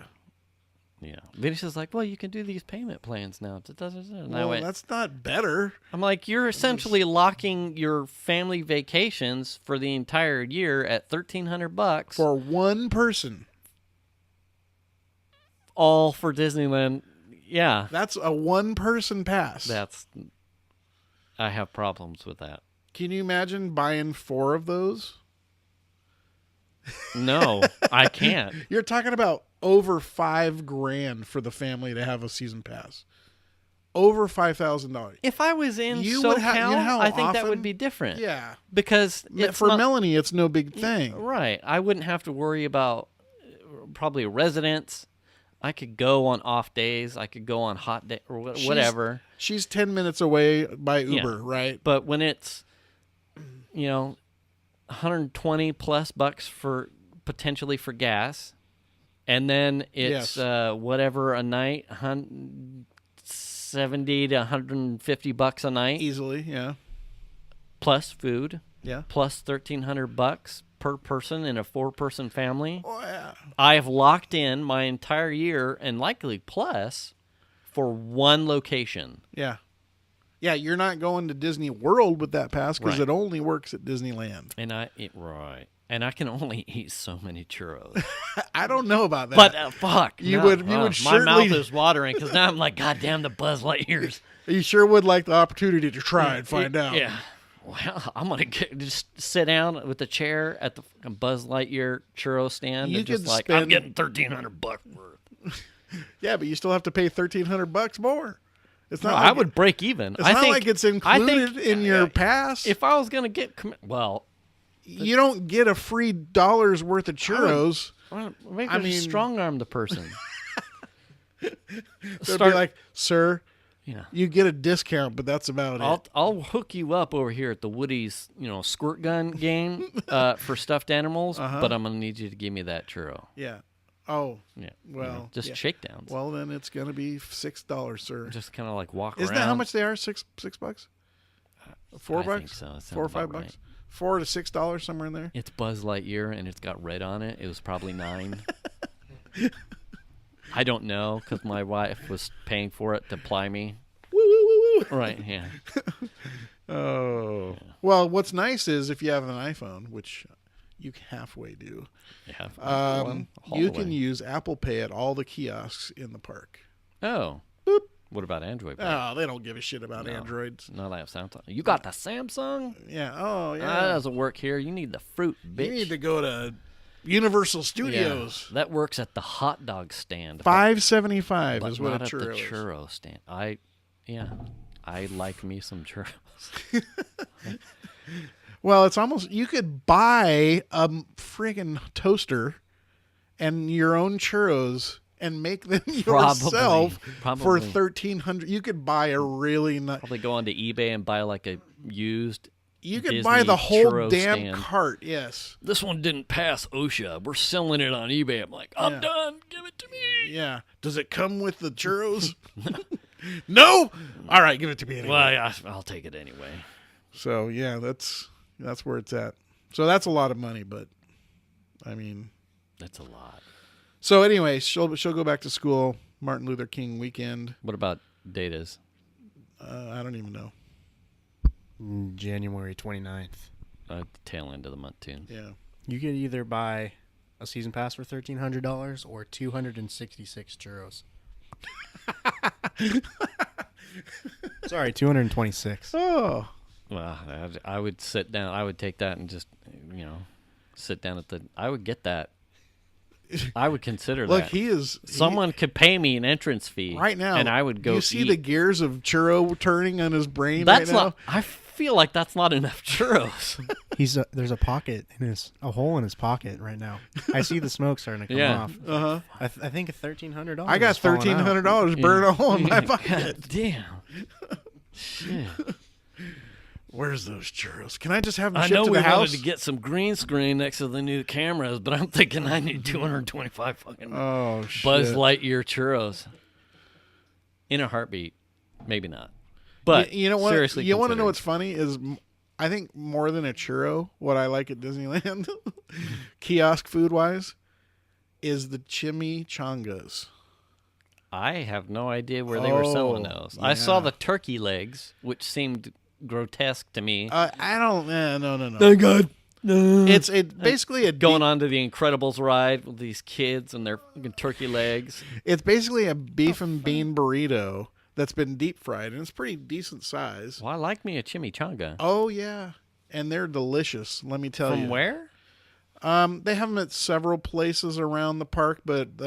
Speaker 2: Yeah. Vinicius like, well, you can do these payment plans now.
Speaker 1: Well, that's not better.
Speaker 2: I'm like, you're essentially locking your family vacations for the entire year at $1,300
Speaker 1: for one person.
Speaker 2: All for Disneyland. Yeah.
Speaker 1: That's a one-person pass.
Speaker 2: I have problems with that.
Speaker 1: Can you imagine buying 4 of those?
Speaker 2: No, I can't.
Speaker 1: You're talking about over $5,000 for the family to have a season pass. Over $5,000.
Speaker 2: If I was in SoCal, I think that would be different.
Speaker 1: Yeah,
Speaker 2: because
Speaker 1: for Melanie, it's no big thing.
Speaker 2: Right. I wouldn't have to worry about probably residence. I could go on off days. I could go on hot day or whatever.
Speaker 1: She's 10 minutes away by Uber, right?
Speaker 2: But when it's, $120 plus for potentially for gas, and then it's whatever a night, $70 to $150 a night
Speaker 1: easily, yeah.
Speaker 2: Plus food,
Speaker 1: yeah.
Speaker 2: Plus $1,300 per person in a 4-person family.
Speaker 1: Oh yeah.
Speaker 2: I have locked in my entire year and likely plus for one location.
Speaker 1: Yeah. Yeah, you're not going to Disney World with that pass because it only works at Disneyland.
Speaker 2: And I can only eat so many churros.
Speaker 1: I don't know about that.
Speaker 2: But fuck,
Speaker 1: you would
Speaker 2: my
Speaker 1: certainly...
Speaker 2: mouth is watering because now I'm like, God damn the Buzz Lightyears.
Speaker 1: You sure would like the opportunity to try and find out.
Speaker 2: Yeah. Well, I'm gonna just sit down with the chair at the Buzz Lightyear churro stand and just like I'm getting $1,300 worth.
Speaker 1: Yeah, but you still have to pay $1,300 more. It's not.
Speaker 2: I would break even.
Speaker 1: It's not like it's included in your pass.
Speaker 2: If I was gonna get
Speaker 1: you don't get a free $1 worth of churros.
Speaker 2: Maybe strong arm the person.
Speaker 1: They'd be like, sir, you get a discount, but that's about it.
Speaker 2: I'll hook you up over here at the Woody's, squirt gun game for stuffed animals, but I'm gonna need you to give me that churro.
Speaker 1: Yeah. Oh.
Speaker 2: Yeah.
Speaker 1: Well,
Speaker 2: just shakedowns.
Speaker 1: Well, then it's gonna be $6, sir.
Speaker 2: Just kind of like walk around.
Speaker 1: Isn't that how much they are? $6? $4?
Speaker 2: I think so.
Speaker 1: $4 or $5? Right. $4 to $6, somewhere in there.
Speaker 2: It's Buzz Lightyear, and it's got red on it. It was probably $9. I don't know because my wife was paying for it to ply me.
Speaker 1: Woo, woo, woo, woo.
Speaker 2: Right, yeah.
Speaker 1: Oh. Yeah. Well, what's nice is if you have an iPhone, which you halfway do, you can use Apple Pay at all the kiosks in the park.
Speaker 2: Oh.
Speaker 1: Boop.
Speaker 2: What about Android Pay?
Speaker 1: Oh, they don't give a shit about Androids.
Speaker 2: No, they have Samsung. You got the Samsung?
Speaker 1: Yeah. Oh, yeah.
Speaker 2: That doesn't work here. You need the fruit, bitch.
Speaker 1: You need to go to Universal Studios.
Speaker 2: Yeah, that works at the hot dog stand.
Speaker 1: $5.75 is what
Speaker 2: not
Speaker 1: a churro
Speaker 2: at the churro stand. I like me some churros.
Speaker 1: Well, it's almost you could buy a friggin' toaster and your own churros and make them yourself for $1,300. You could buy a really nice.
Speaker 2: Probably go onto eBay and buy like a used.
Speaker 1: You could
Speaker 2: Disney
Speaker 1: buy the whole damn
Speaker 2: stand.
Speaker 1: cart. Yes.
Speaker 2: This one didn't pass OSHA. We're selling it on eBay. I'm like, I'm done. Give it to me.
Speaker 1: Yeah. Does it come with the churros? No. All right, give it to me anyway.
Speaker 2: Well, I'll take it anyway.
Speaker 1: So yeah, that's where it's at. So that's a lot of money, but I mean,
Speaker 2: that's a lot.
Speaker 1: So anyway, she'll go back to school. Martin Luther King weekend.
Speaker 2: What about Data's?
Speaker 1: I don't even know.
Speaker 3: January 29th.
Speaker 2: Tail end of the month too.
Speaker 1: Yeah.
Speaker 3: You could either buy a season pass for $1,300 or 266 churros. Sorry, 226.
Speaker 1: Oh.
Speaker 2: Well, I would sit down. I would take that and just, sit down at the. I would get that. I would consider
Speaker 1: Look,
Speaker 2: that. Someone could pay me an entrance fee
Speaker 1: right now,
Speaker 2: and I would go.
Speaker 1: You see the gears of churro turning on his brain right now.
Speaker 2: feel like that's not enough churros.
Speaker 3: There's a hole in his pocket right now. I see the smoke starting to come off.
Speaker 1: Uh-huh.
Speaker 3: I think $1,300.
Speaker 1: I got $1,300 burned a hole in my pocket.
Speaker 2: God damn. Shit.
Speaker 1: Where's those churros? Can I just have them
Speaker 2: I
Speaker 1: shipped
Speaker 2: know
Speaker 1: to
Speaker 2: we
Speaker 1: the house?
Speaker 2: wanted to get some green screen next to the new cameras, but I'm thinking I need 225 fucking Buzz Lightyear churros. In a heartbeat. Maybe not. But
Speaker 1: you know what?
Speaker 2: Seriously,
Speaker 1: you want to know what's funny is I think more than a churro, what I like at Disneyland, kiosk food wise, is the chimichangas.
Speaker 2: I have no idea where they were selling those. Yeah. I saw the turkey legs, which seemed grotesque to me.
Speaker 1: I don't. No.
Speaker 2: Thank God.
Speaker 1: It's basically
Speaker 2: going on to the Incredibles ride with these kids and their turkey legs.
Speaker 1: It's basically a beef and bean burrito that's been deep fried, and it's pretty decent size.
Speaker 2: Well, I like me a chimichanga.
Speaker 1: Oh yeah, and they're delicious. Let me tell you.
Speaker 2: From where?
Speaker 1: They have them at several places around the park, but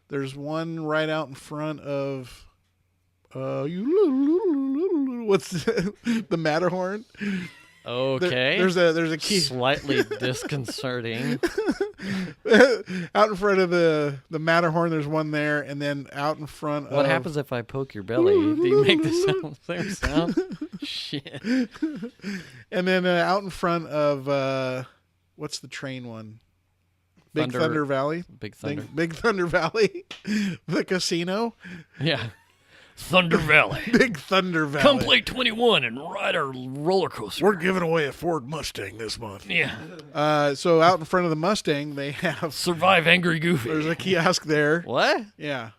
Speaker 1: there's one right out in front of what's the Matterhorn.
Speaker 2: Okay.
Speaker 1: There's a key.
Speaker 2: Slightly disconcerting.
Speaker 1: Out in front of the Matterhorn, there's one there, and then out in front
Speaker 2: What happens if I poke your belly? Do you make the same sound? Shit.
Speaker 1: And then out in front of what's the train one? Big Thunder Valley.
Speaker 2: Big Thunder.
Speaker 1: Big Thunder Valley. The casino.
Speaker 2: Yeah. Thunder Valley.
Speaker 1: Big Thunder Valley.
Speaker 2: Come play 21 and ride our roller coaster.
Speaker 1: We're giving away a Ford Mustang this month.
Speaker 2: Yeah.
Speaker 1: So out in front of the Mustang, they have...
Speaker 2: Survive Angry Goofy.
Speaker 1: There's a kiosk there.
Speaker 2: What?
Speaker 1: Yeah.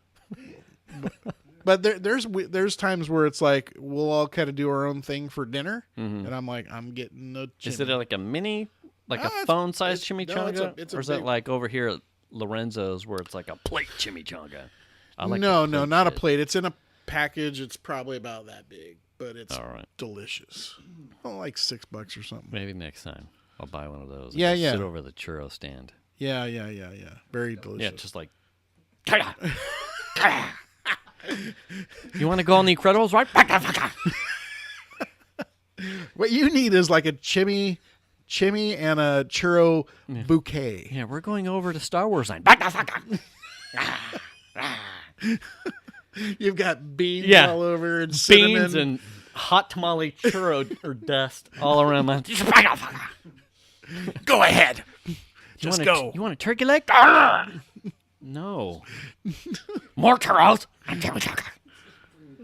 Speaker 1: But there's times where it's like, we'll all kind of do our own thing for dinner. Mm-hmm. And I'm like, I'm getting a chimney.
Speaker 2: Is it like a mini, like a phone-sized chimichanga?
Speaker 1: No, it's
Speaker 2: or is it like over here at Lorenzo's where it's like a plate chimichanga?
Speaker 1: No, not a plate. It's in a package. It's probably about that big, but it's delicious. Like $6 or something.
Speaker 2: Maybe next time I'll buy one of those.
Speaker 1: Yeah.
Speaker 2: Sit over the churro stand.
Speaker 1: Yeah. Very delicious.
Speaker 2: Yeah, just like. You want to go on the Incredibles, right?
Speaker 1: What you need is like a chimmy and a churro bouquet.
Speaker 2: Yeah, we're going over to Star Wars line.
Speaker 1: You've got beans all over and cinnamon.
Speaker 2: Beans and hot tamale churro or dust all around my...
Speaker 1: Go ahead. Just go.
Speaker 2: You want a turkey leg? No. More churros.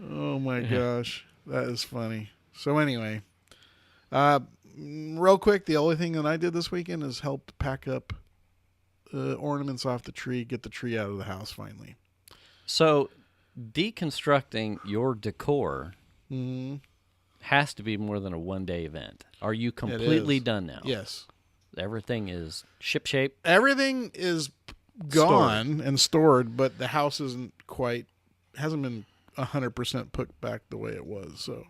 Speaker 1: Oh my gosh. That is funny. So anyway, real quick, the only thing that I did this weekend is help pack up ornaments off the tree, get the tree out of the house finally.
Speaker 2: So deconstructing your decor has to be more than a one-day event. Are you completely done now?
Speaker 1: Yes.
Speaker 2: Everything is shipshape?
Speaker 1: Everything is gone and stored, but the house hasn't been 100% put back the way it was. So,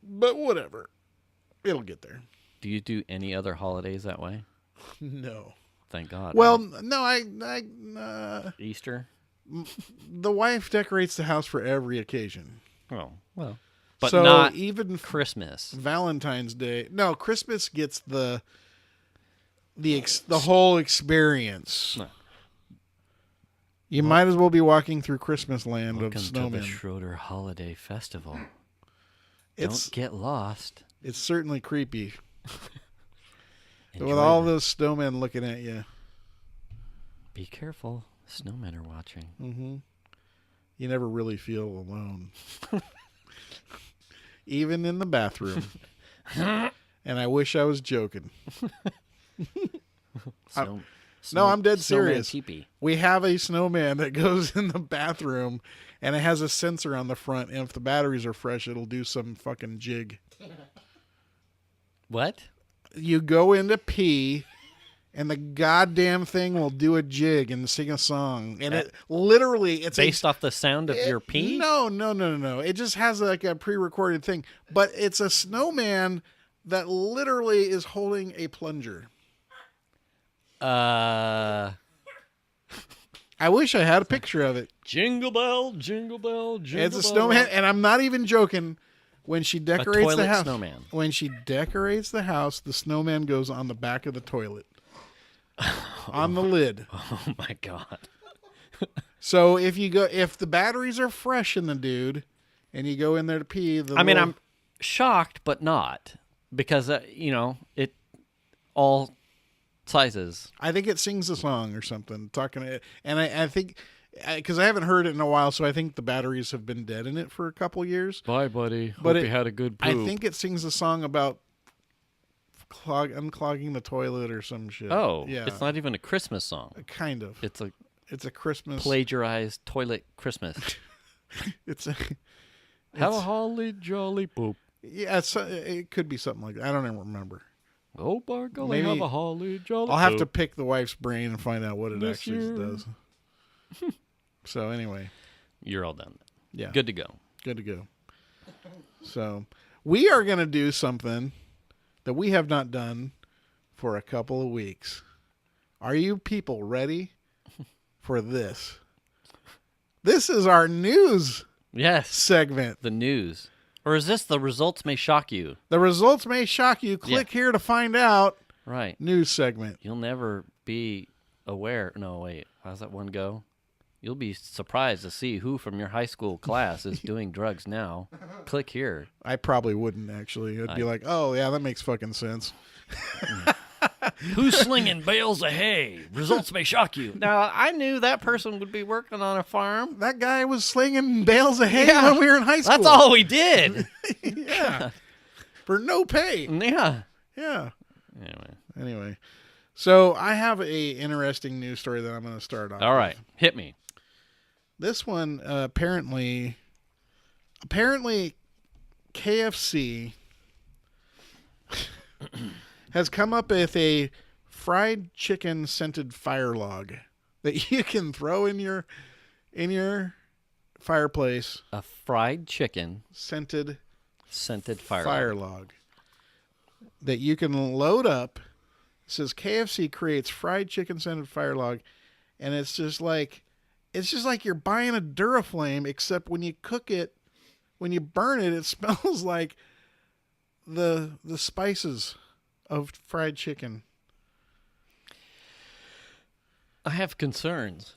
Speaker 1: but whatever, it'll get there.
Speaker 2: Do you do any other holidays that way?
Speaker 1: No.
Speaker 2: Thank God.
Speaker 1: Well, no,
Speaker 2: Easter.
Speaker 1: The wife decorates the house for every occasion.
Speaker 2: Oh well, but
Speaker 1: so
Speaker 2: not
Speaker 1: even
Speaker 2: Christmas,
Speaker 1: Valentine's Day. No, Christmas gets the whole experience. No. You might as well be walking through Christmas land of snowmen.
Speaker 2: Welcome to the Schroeder Holiday Festival. Don't get lost.
Speaker 1: It's certainly creepy. With all those snowmen looking at you.
Speaker 2: Be careful. Snowmen are watching.
Speaker 1: Mm-hmm. You never really feel alone. Even in the bathroom. And I wish I was joking. No, I'm dead serious. We have a snowman that goes in the bathroom, and it has a sensor on the front, and if the batteries are fresh, it'll do some fucking jig.
Speaker 2: What?
Speaker 1: You go in to pee, and the goddamn thing will do a jig and sing a song. And it literally... it's
Speaker 2: based off the sound of your pee?
Speaker 1: No. It just has like a pre-recorded thing. But it's a snowman that literally is holding a plunger. I wish I had a picture of it.
Speaker 2: Jingle bell, jingle bell, jingle bell.
Speaker 1: It's a snowman, and I'm not even joking. when she decorates the house,
Speaker 2: snowman.
Speaker 1: when she decorates the house, the snowman goes on the back of the toilet, on the lid.
Speaker 2: Oh my God!
Speaker 1: So if the batteries are fresh in the dude, and you go in there to pee,
Speaker 2: I'm shocked, but not because it all sizes.
Speaker 1: I think it sings a song or something. And I think. Because I haven't heard it in a while, so I think the batteries have been dead in it for a couple years.
Speaker 2: Bye, buddy. Hope you had a good poop.
Speaker 1: I think it sings a song about unclogging the toilet or some shit.
Speaker 2: Oh, yeah. It's not even a Christmas song.
Speaker 1: Kind of.
Speaker 2: It's
Speaker 1: a Christmas
Speaker 2: plagiarized toilet Christmas. Have a holly jolly poop.
Speaker 1: Yeah, it could be something like that. I don't even remember.
Speaker 2: Oh, by golly, have a holly jolly
Speaker 1: I'll have to pick the wife's brain and find out what it actually does. So anyway,
Speaker 2: you're all done.
Speaker 1: Yeah,
Speaker 2: good to go.
Speaker 1: So we are going to do something that we have not done for a couple of weeks. Are you people ready for this? This is our news segment.
Speaker 2: The news. Or is this the results may shock you?
Speaker 1: The results may shock you. Click here to find out.
Speaker 2: Right.
Speaker 1: News segment.
Speaker 2: You'll never be aware. No, wait. How's that one go? You'll be surprised to see who from your high school class is doing drugs now. Click here.
Speaker 1: I probably wouldn't, actually. I'd be like, oh, yeah, that makes fucking sense.
Speaker 2: Who's slinging bales of hay? Results may shock you. Now, I knew that person would be working on a farm.
Speaker 1: That guy was slinging bales of hay when we were in high school.
Speaker 2: That's all we did.
Speaker 1: Yeah. For no pay.
Speaker 2: Yeah.
Speaker 1: Yeah. Anyway. So I have a interesting news story that I'm going to start off
Speaker 2: All right. With. Hit me.
Speaker 1: This one, apparently KFC has come up with a fried chicken scented fire log that you can throw in your fireplace.
Speaker 2: A fried chicken
Speaker 1: scented
Speaker 2: fire
Speaker 1: log that you can load up. It says KFC creates fried chicken scented fire log, and it's just like you're buying a Duraflame, except when you cook it, when you burn it, it smells like the spices of fried chicken.
Speaker 2: I have concerns.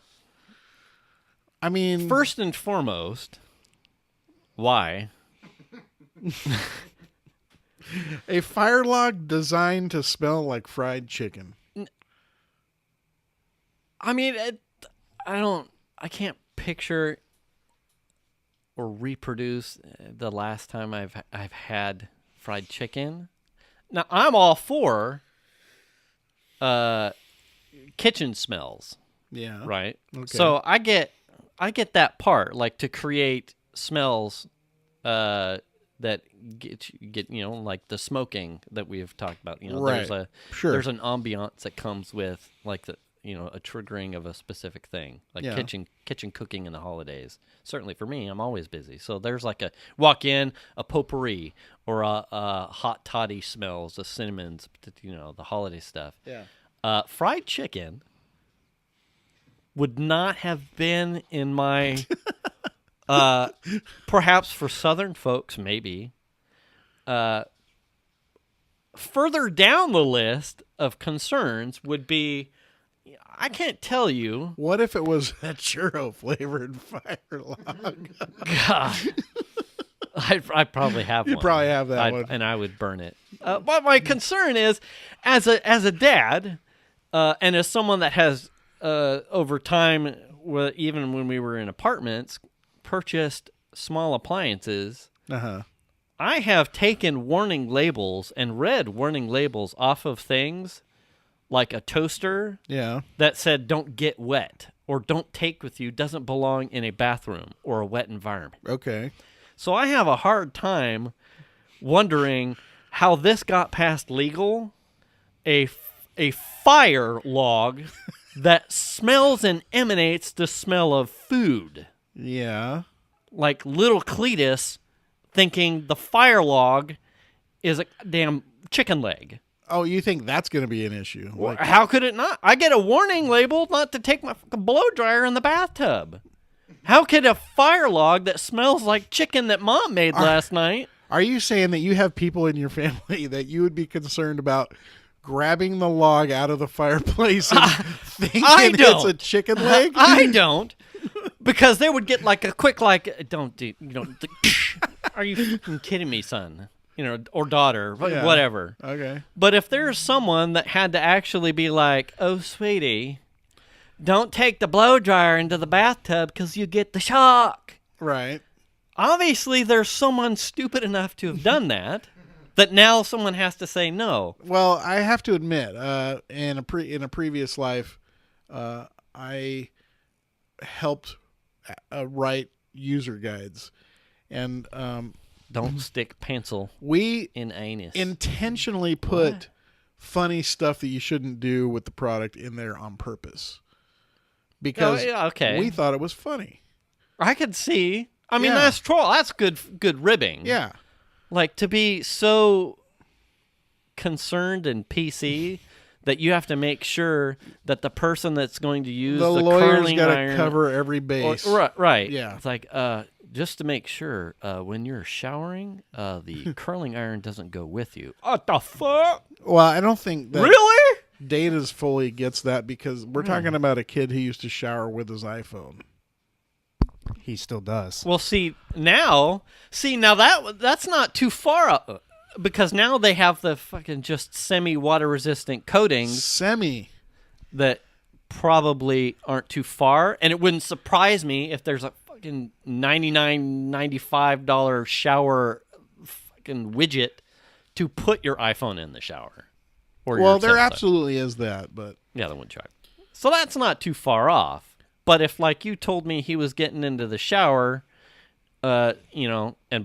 Speaker 1: I mean,
Speaker 2: first and foremost, why?
Speaker 1: A fire log designed to smell like fried chicken.
Speaker 2: I mean, I can't picture or reproduce the last time I've had fried chicken. Now, I'm all for kitchen smells.
Speaker 1: Yeah.
Speaker 2: Right?
Speaker 1: Okay.
Speaker 2: So I get that part, like to create smells that get like the smoking that we've talked about.
Speaker 1: Right.
Speaker 2: There's an ambiance that comes with like the a triggering of a specific thing, like kitchen cooking in the holidays. Certainly for me, I'm always busy. So there's like a walk in, a potpourri or a hot toddy smells, the cinnamons, the holiday stuff.
Speaker 1: Yeah.
Speaker 2: Fried chicken would not have been in my, perhaps for Southern folks, maybe. Further down the list of concerns would be, I can't tell you.
Speaker 1: What if it was a churro flavored fire log?
Speaker 2: God. I'd probably have one.
Speaker 1: You'd probably have that one.
Speaker 2: And I would burn it. But my concern is, as a dad, and as someone that has, over time, even when we were in apartments, purchased small appliances, I have taken warning labels and read warning labels off of things like a toaster that said don't get wet or don't take with you, doesn't belong in a bathroom or a wet environment.
Speaker 1: Okay.
Speaker 2: So I have a hard time wondering how this got past legal. A fire log that smells and emanates the smell of food.
Speaker 1: Yeah.
Speaker 2: Like little Cletus thinking the fire log is a damn chicken leg.
Speaker 1: Oh, you think that's going to be an issue?
Speaker 2: Like, how could it not? I get a warning label not to take my fucking blow dryer in the bathtub. How could a fire log that smells like chicken that Mom made last night?
Speaker 1: Are you saying that you have people in your family that you would be concerned about grabbing the log out of the fireplace and thinking it's a chicken leg?
Speaker 2: I don't, because they would get like a quick don't do you know. Are you fucking kidding me, son? Or daughter, whatever.
Speaker 1: Okay.
Speaker 2: But if there's someone that had to actually be like, "Oh, sweetie, don't take the blow dryer into the bathtub because you get the shock."
Speaker 1: Right.
Speaker 2: Obviously, there's someone stupid enough to have done that now someone has to say no.
Speaker 1: Well, I have to admit, in a previous life, I helped write user guides, and
Speaker 2: don't stick pencil in anus.
Speaker 1: Intentionally put funny stuff that you shouldn't do with the product in there on purpose because we thought it was funny.
Speaker 2: I could see. I mean, that's troll. That's good ribbing.
Speaker 1: Yeah.
Speaker 2: Like, to be so concerned and PC that you have to make sure that the person that's going to use the
Speaker 1: lawyer's
Speaker 2: curling iron...
Speaker 1: got to cover every base.
Speaker 2: Right.
Speaker 1: Yeah.
Speaker 2: It's like, just to make sure, when you're showering, the curling iron doesn't go with you. What the fuck?
Speaker 1: Well, I don't think that...
Speaker 2: Really?
Speaker 1: Data's fully gets that because we're talking about a kid who used to shower with his iPhone.
Speaker 3: He still does.
Speaker 2: Well, now that's not too far up, because now they have the fucking just semi-water resistant coatings. That probably aren't too far, and it wouldn't surprise me if there's a fucking $95 shower fucking widget to put your iPhone in the shower.
Speaker 1: Well, there absolutely is that, but
Speaker 2: yeah, the one try. So that's not too far off. But if, like, you told me he was getting into the shower, and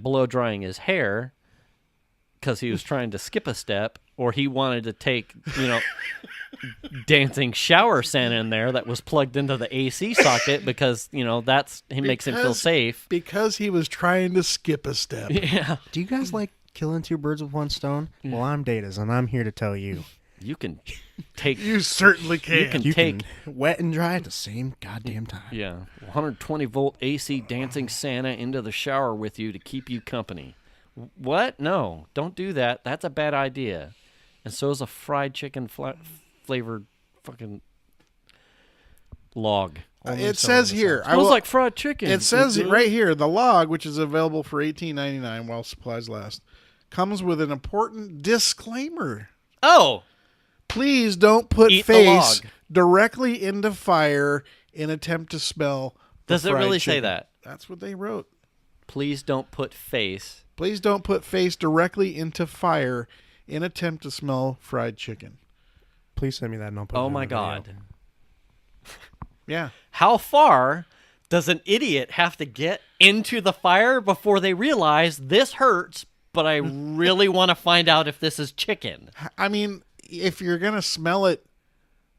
Speaker 2: blow drying his hair because he was trying to skip a step, or he wanted to take, dancing shower Santa in there that was plugged into the AC socket because, makes him feel safe.
Speaker 1: Because he was trying to skip a step.
Speaker 2: Yeah.
Speaker 3: Do you guys like killing two birds with one stone? Yeah. Well, I'm Data's, and I'm here to tell you.
Speaker 2: You can take...
Speaker 1: You certainly can.
Speaker 3: You can wet and dry at the same goddamn time.
Speaker 2: Yeah. 120-volt AC dancing Santa into the shower with you to keep you company. What? No. Don't do that. That's a bad idea. And so is a fried chicken flavored fucking log.
Speaker 1: It says here...
Speaker 2: Smells like fried chicken.
Speaker 1: It says right here, the log, which is available for $18.99 while supplies last, comes with an important disclaimer.
Speaker 2: Oh!
Speaker 1: Please don't put face directly into fire in attempt to smell the
Speaker 2: Does it really say that?
Speaker 1: That's what they wrote.
Speaker 2: Please don't put face.
Speaker 1: Please don't put face directly into fire in attempt to smell fried chicken.
Speaker 3: Please send me that and I'll put it in
Speaker 2: my
Speaker 3: the
Speaker 2: God.
Speaker 3: video.
Speaker 1: Yeah.
Speaker 2: How far does an idiot have to get into the fire before they realize this hurts, but I really want to find out if this is chicken?
Speaker 1: I mean... If you're going to smell it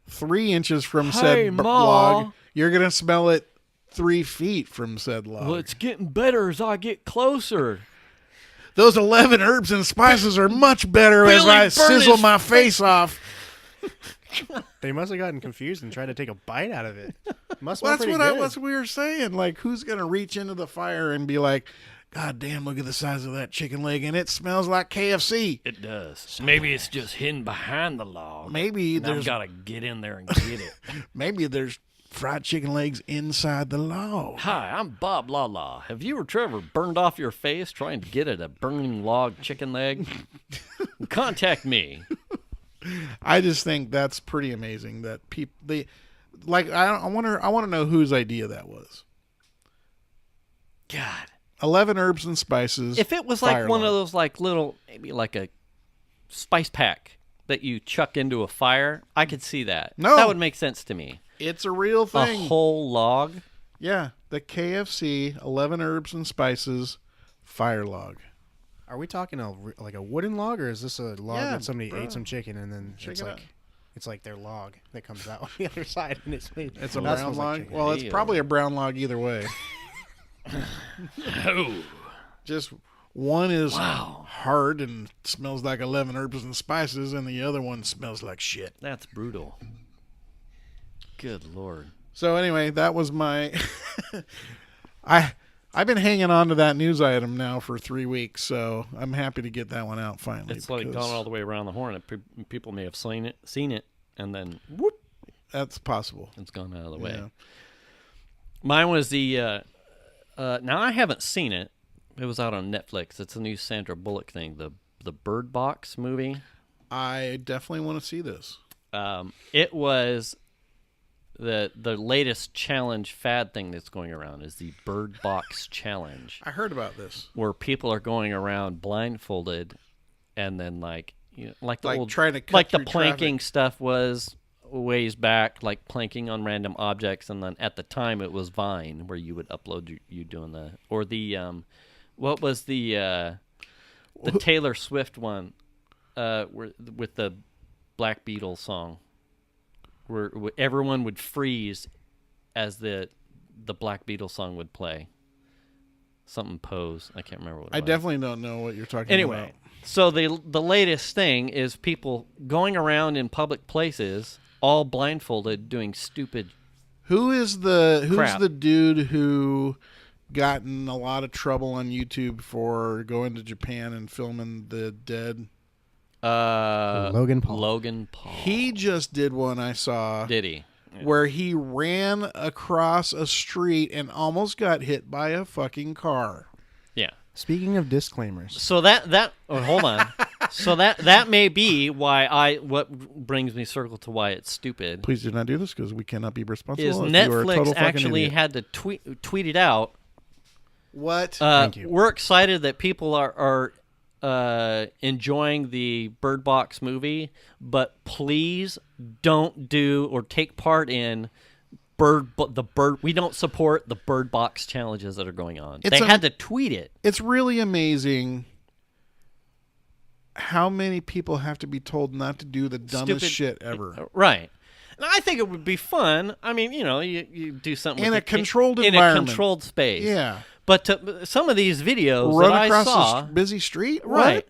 Speaker 1: 3 inches from said log, you're going to smell it 3 feet from said log.
Speaker 2: Well, it's getting better as I get closer.
Speaker 1: Those 11 herbs and spices are much better as I sizzle my face off.
Speaker 3: They must have gotten confused and tried to take a bite out of it. Must
Speaker 1: well, that's what we were saying. Like, who's going to reach into the fire and be like, God damn, look at the size of that chicken leg, and it smells like KFC.
Speaker 2: It does. Maybe it's just hidden behind the log.
Speaker 1: Maybe
Speaker 2: I've got to get in there and get it.
Speaker 1: Maybe there's fried chicken legs inside the log.
Speaker 2: Hi, I'm Bob Lala. Have you or Trevor burned off your face trying to get at a burning log chicken leg? Contact me.
Speaker 1: I just think that's pretty amazing that people I want to know whose idea that was.
Speaker 2: God.
Speaker 1: 11 herbs and spices.
Speaker 2: If it was like one of those maybe like a spice pack that you chuck into a fire, I could see that.
Speaker 1: No.
Speaker 2: That would make sense to me.
Speaker 1: It's a real thing.
Speaker 2: A whole log?
Speaker 1: Yeah. The KFC 11 herbs and spices fire log.
Speaker 3: Are we talking like a wooden log, or is this a log that somebody ate some chicken and then it's like their log that comes out on the other side and it's made?
Speaker 1: It's a brown log? Well, it's probably a brown log either way.
Speaker 2: Oh.
Speaker 1: Just one is hard and smells like 11 herbs and spices, and the other one smells like shit.
Speaker 2: That's brutal. Good Lord.
Speaker 1: So anyway, that was my I've been hanging on to that news item now for 3 weeks, so I'm happy to get that one out finally.
Speaker 2: It's like gone all the way around the horn. People may have seen it, and then whoop.
Speaker 1: That's possible.
Speaker 2: It's gone out of the way. Yeah. Mine was the. Now I haven't seen it. It was out on Netflix. It's a new Sandra Bullock thing. The Bird Box movie.
Speaker 1: I definitely want to see this.
Speaker 2: It was the latest challenge fad thing that's going around is the Bird Box Challenge.
Speaker 1: I heard about this.
Speaker 2: Where people are going around blindfolded, and then like the old
Speaker 1: trying to cut
Speaker 2: like the
Speaker 1: through
Speaker 2: planking
Speaker 1: traffic.
Speaker 2: stuff was ways back, like planking on random objects, and then at the time it was Vine where you would upload you doing what was the Taylor Swift one with the Black Beetle song where everyone would freeze as the Black Beetle song would play. Something Pose. I can't remember what it was.
Speaker 1: I definitely don't know what you're talking about.
Speaker 2: Anyway, so the latest thing is people going around in public places all blindfolded doing stupid
Speaker 1: Who's the dude who got in a lot of trouble on YouTube for going to Japan and filming the dead?
Speaker 3: Logan Paul.
Speaker 2: Logan Paul.
Speaker 1: He just did one I saw.
Speaker 2: Did he?
Speaker 1: Yeah. Where he ran across a street and almost got hit by a fucking car.
Speaker 2: Yeah.
Speaker 3: Speaking of disclaimers.
Speaker 2: So hold on. So that may be why what brings me circle to why it's stupid.
Speaker 1: Please do not do this because we cannot be responsible.
Speaker 2: Is Netflix actually had to tweet it out.
Speaker 1: What?
Speaker 2: Thank you. We're excited that people are enjoying the Bird Box movie, but please don't do or take part in we don't support the Bird Box challenges that are going on. They had to tweet it.
Speaker 1: It's really amazing how many people have to be told not to do the dumbest shit ever.
Speaker 2: Right. And I think it would be fun. I mean, you do something
Speaker 1: in
Speaker 2: with
Speaker 1: a controlled environment.
Speaker 2: In a controlled space.
Speaker 1: Yeah.
Speaker 2: But some of these videos
Speaker 1: run
Speaker 2: that
Speaker 1: across
Speaker 2: I saw,
Speaker 1: a busy street,
Speaker 2: right?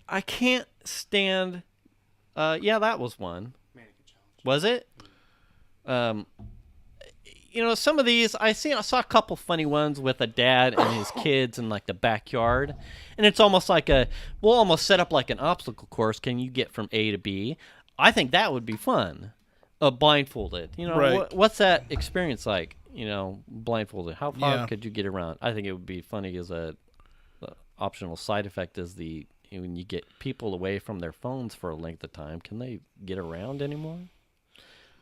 Speaker 2: I can't stand. Yeah, that was one. Was it? Some of these I saw a couple funny ones with a dad and his kids in like the backyard, and it's almost like we'll almost set up like an obstacle course. Can you get from A to B? I think that would be fun. Blindfolded.
Speaker 1: Right.
Speaker 2: What's that experience like? Blindfolded. How far could you get around? I think it would be funny as a optional side effect is when you get people away from their phones for a length of time, can they get around anymore?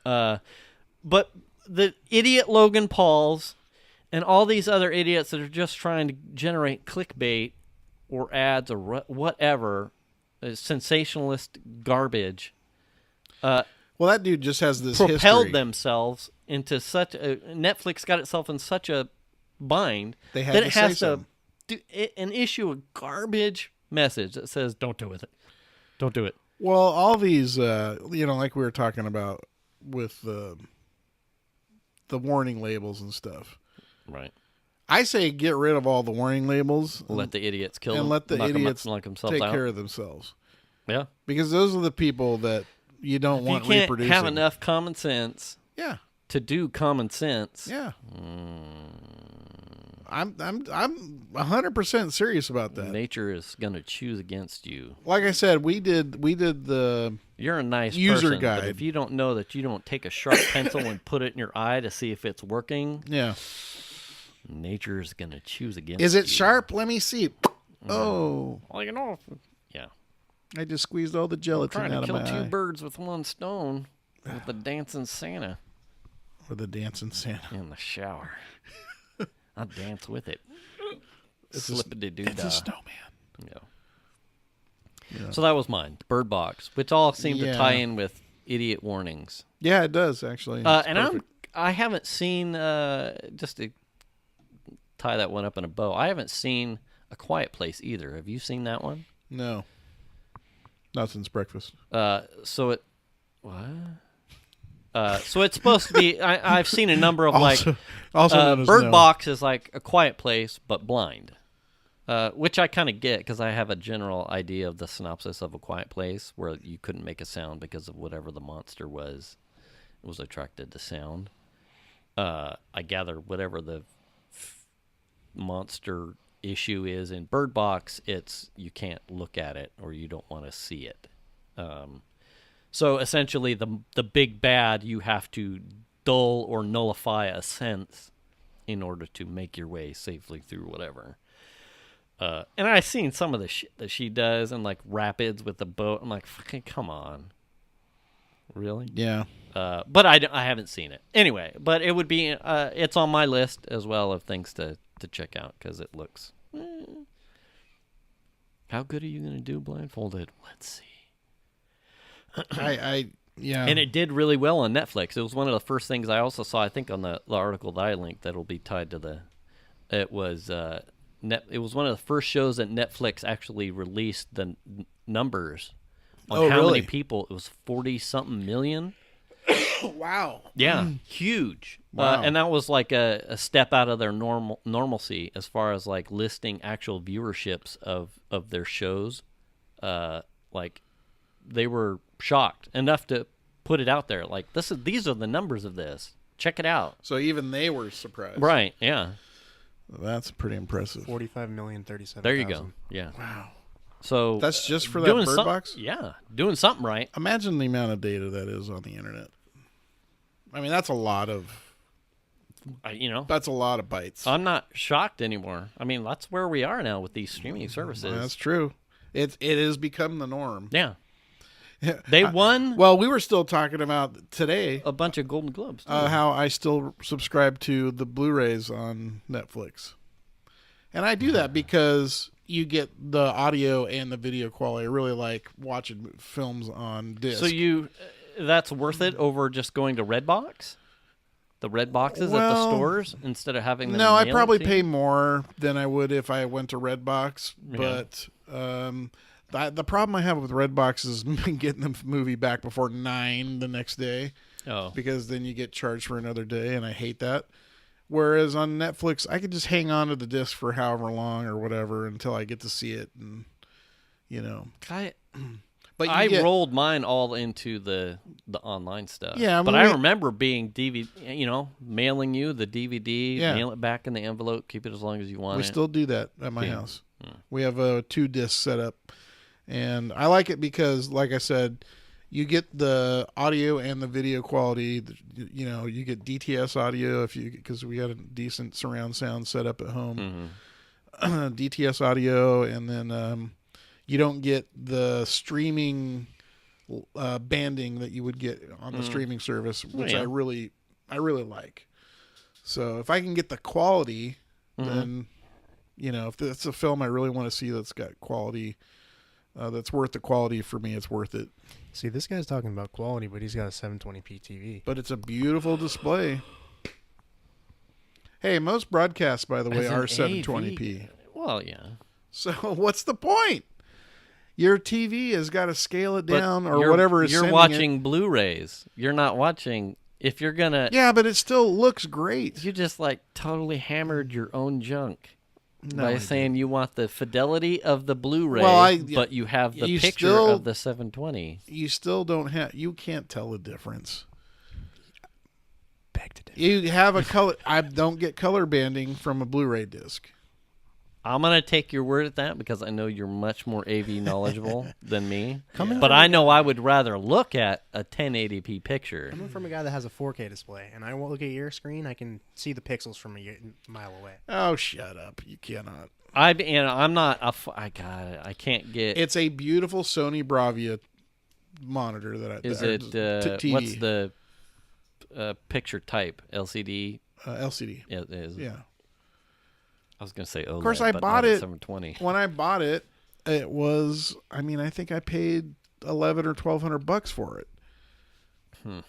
Speaker 2: But the idiot Logan Pauls and all these other idiots that are just trying to generate clickbait or ads or whatever, sensationalist garbage.
Speaker 1: Well, that dude just has this
Speaker 2: propelled
Speaker 1: history.
Speaker 2: themselves into such a... Netflix got itself in such a bind
Speaker 1: that
Speaker 2: it has to issue a garbage message that says, don't do it. Don't do it.
Speaker 1: Well, all these, like we were talking about with the warning labels and stuff.
Speaker 2: Right.
Speaker 1: I say get rid of all the warning labels.
Speaker 2: Let the idiots kill them.
Speaker 1: And let the idiots take
Speaker 2: out.
Speaker 1: care of themselves.
Speaker 2: Yeah.
Speaker 1: Because those are the people that you don't want reproducing.
Speaker 2: You can't have enough common sense.
Speaker 1: Yeah.
Speaker 2: To do common sense.
Speaker 1: Yeah. I'm 100% serious about that.
Speaker 2: Nature is going to choose against you.
Speaker 1: Like I said, we did the
Speaker 2: You're a nice
Speaker 1: user
Speaker 2: person,
Speaker 1: guide.
Speaker 2: But if you don't know that you don't take a sharp pencil and put it in your eye to see if it's working, nature is going to choose against you.
Speaker 1: Is it sharp? Let me see. Oh.
Speaker 2: Well, yeah.
Speaker 1: I just squeezed all the gelatin out of my eye.
Speaker 2: Trying to kill two birds with one stone with the dancing Santa.
Speaker 1: With the dancing Santa.
Speaker 2: In the shower. I dance with it. Slippity-doo-dah.
Speaker 1: It's a snowman.
Speaker 2: Yeah. So that was mine, Bird Box, which all seemed to tie in with idiot warnings.
Speaker 1: Yeah, it does actually.
Speaker 2: And I haven't seen just to tie that one up in a bow. I haven't seen A Quiet Place either. Have you seen that one?
Speaker 1: No. Not since breakfast.
Speaker 2: So it's supposed to be. I've seen a number of Bird Box is like A Quiet Place but blind, which I kind of get because I have a general idea of the synopsis of A Quiet Place where you couldn't make a sound because of whatever the monster was. It was attracted to sound. I gather whatever the monster issue is in Bird Box, it's you can't look at it or you don't want to see it. So essentially, the big bad, you have to dull or nullify a sense in order to make your way safely through whatever. And I've seen some of the shit that she does in like rapids with the boat. I'm like, fucking come on, really?
Speaker 1: Yeah.
Speaker 2: But I haven't seen it anyway. But it would be it's on my list as well of things to check out because it looks. How good are you gonna do blindfolded? Let's see.
Speaker 1: Yeah.
Speaker 2: And it did really well on Netflix. It was one of the first things I also saw. I think on the article that I linked that'll be tied to the. It was It was one of the first shows that Netflix actually released the numbers on how many people. It was 40-something million.
Speaker 1: Wow.
Speaker 2: Yeah, huge.
Speaker 1: Wow.
Speaker 2: And that was like a step out of their normalcy as far as like listing actual viewerships of their shows. Like they were shocked enough to put it out there. Like these are the numbers of this. Check it out.
Speaker 1: So even they were surprised.
Speaker 2: Right. Yeah.
Speaker 1: That's pretty impressive.
Speaker 3: 45,037,000.
Speaker 2: There you go. Yeah.
Speaker 1: Wow.
Speaker 2: So
Speaker 1: that's just for that Bird Box?
Speaker 2: Yeah. Doing something right.
Speaker 1: Imagine the amount of data that is on the internet. I mean, that's a lot of that's a lot of bytes.
Speaker 2: I'm not shocked anymore. I mean, that's where we are now with these streaming services.
Speaker 1: That's true. It has become the norm.
Speaker 2: Yeah. They won.
Speaker 1: Well, we were still talking about today
Speaker 2: a bunch of Golden Globes.
Speaker 1: How I still subscribe to the Blu-rays on Netflix, and I do that because you get the audio and the video quality. I really like watching films on disc.
Speaker 2: So that's worth it over just going to Redbox. The Red Boxes at the stores instead of having them.
Speaker 1: No, I probably pay more than I would if I went to Redbox,
Speaker 2: Yeah.
Speaker 1: but. The problem I have with Redbox is getting the movie back before 9 the next day.
Speaker 2: Oh.
Speaker 1: Because then you get charged for another day, and I hate that. Whereas on Netflix, I could just hang on to the disc for however long or whatever until I get to see it, and
Speaker 2: But I rolled mine all into the online stuff.
Speaker 1: Yeah,
Speaker 2: but I remember being DVD, mailing you the DVD, mail it back in the envelope, keep it as long as you want.
Speaker 1: We still do that at my house. We have 2 discs set up. And I like it because, like I said, you get the audio and the video quality. You get DTS audio because we got a decent surround sound set up at home. Mm-hmm. DTS audio, and then you don't get the streaming banding that you would get on the streaming service, which I really like. So if I can get the quality, then if it's a film I really want to see that's got quality. That's worth the quality for me. It's worth it.
Speaker 3: See, this guy's talking about quality, but he's got a 720p TV.
Speaker 1: But it's a beautiful display. Hey, most broadcasts, by the way, are 720p.
Speaker 2: Well, yeah.
Speaker 1: So what's the point? Your TV has got to scale it down or whatever is
Speaker 2: You're watching Blu-rays. You're not watching... If you're going to...
Speaker 1: Yeah, but it still looks great.
Speaker 2: You just, totally hammered your own junk. By saying you want the fidelity of the Blu-ray, but you have the picture of the 720.
Speaker 1: You still don't have. You can't tell the difference.
Speaker 3: Beg to differ.
Speaker 1: You have a color. I don't get color banding from a Blu-ray disc.
Speaker 2: I'm gonna take your word at that because I know you're much more AV knowledgeable than me. But I know I would rather look at a 1080p picture.
Speaker 3: Coming from a guy that has a 4K display, and I won't look at your screen, I can see the pixels from a mile away.
Speaker 1: Oh, shut up! You cannot.
Speaker 2: I'm not. I got it. I can't get.
Speaker 1: It's a beautiful Sony Bravia monitor that I.
Speaker 2: Is it?
Speaker 1: TV.
Speaker 2: What's the picture type? LCD.
Speaker 1: LCD.
Speaker 2: Yeah, it is.
Speaker 1: Yeah.
Speaker 2: I was going to say OLED,
Speaker 1: of course, I
Speaker 2: but
Speaker 1: bought
Speaker 2: not
Speaker 1: it
Speaker 2: 720.
Speaker 1: When I bought it. It was. I mean, I think I paid $1,100 or $1,200 for it.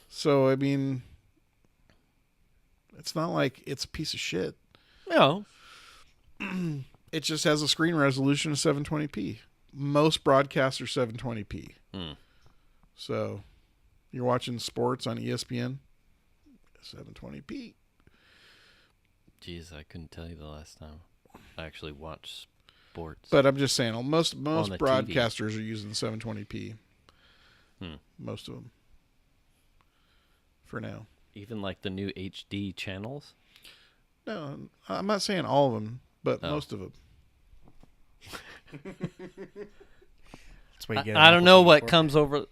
Speaker 1: So I mean, it's not like it's a piece of shit.
Speaker 2: No.
Speaker 1: It just has a screen resolution of 720p. Most broadcasts are 720p. So you're watching sports on ESPN, 720p.
Speaker 2: Jeez, I couldn't tell you the last time I actually watched sports.
Speaker 1: But I'm just saying, most broadcasters
Speaker 2: TV.
Speaker 1: are using 720p. Most of them. For now.
Speaker 2: Even like the new HD channels?
Speaker 1: No, I'm not saying all of them, but most of them.
Speaker 3: That's what you get.
Speaker 2: I don't know what comes over.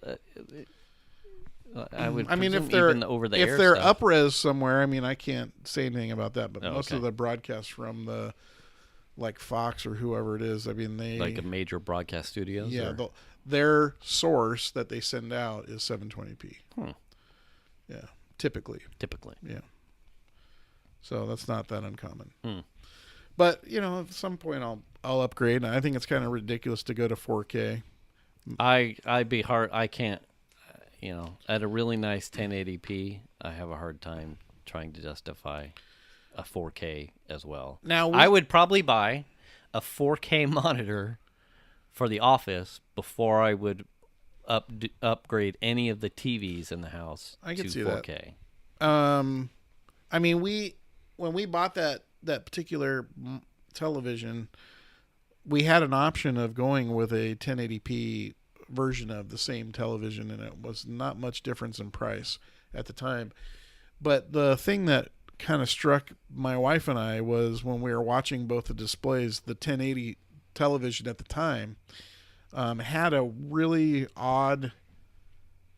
Speaker 2: I mean,
Speaker 1: if they're
Speaker 2: over-the-air
Speaker 1: they're
Speaker 2: stuff.
Speaker 1: up-res somewhere, I mean, I can't say anything about that. But most
Speaker 2: okay.
Speaker 1: of the broadcasts from the like Fox or whoever it is, I mean, they
Speaker 2: like a major broadcast studios.
Speaker 1: Yeah, their source that they send out is 720p. Yeah, typically. Yeah. So that's not that uncommon. But at some point I'll upgrade. I think it's kind of ridiculous to go to 4K.
Speaker 2: I can't. At a really nice 1080p, I have a hard time trying to justify a 4K as well. Now I would probably buy a 4K monitor for the office before I would upgrade any of the TVs in the house
Speaker 1: I can
Speaker 2: to
Speaker 1: see
Speaker 2: 4K.
Speaker 1: That. I mean, when we bought that particular television, we had an option of going with a 1080p version of the same television, and it was not much difference in price at the time. But the thing that kind of struck my wife and I was when we were watching both the displays, the 1080 television at the time had a really odd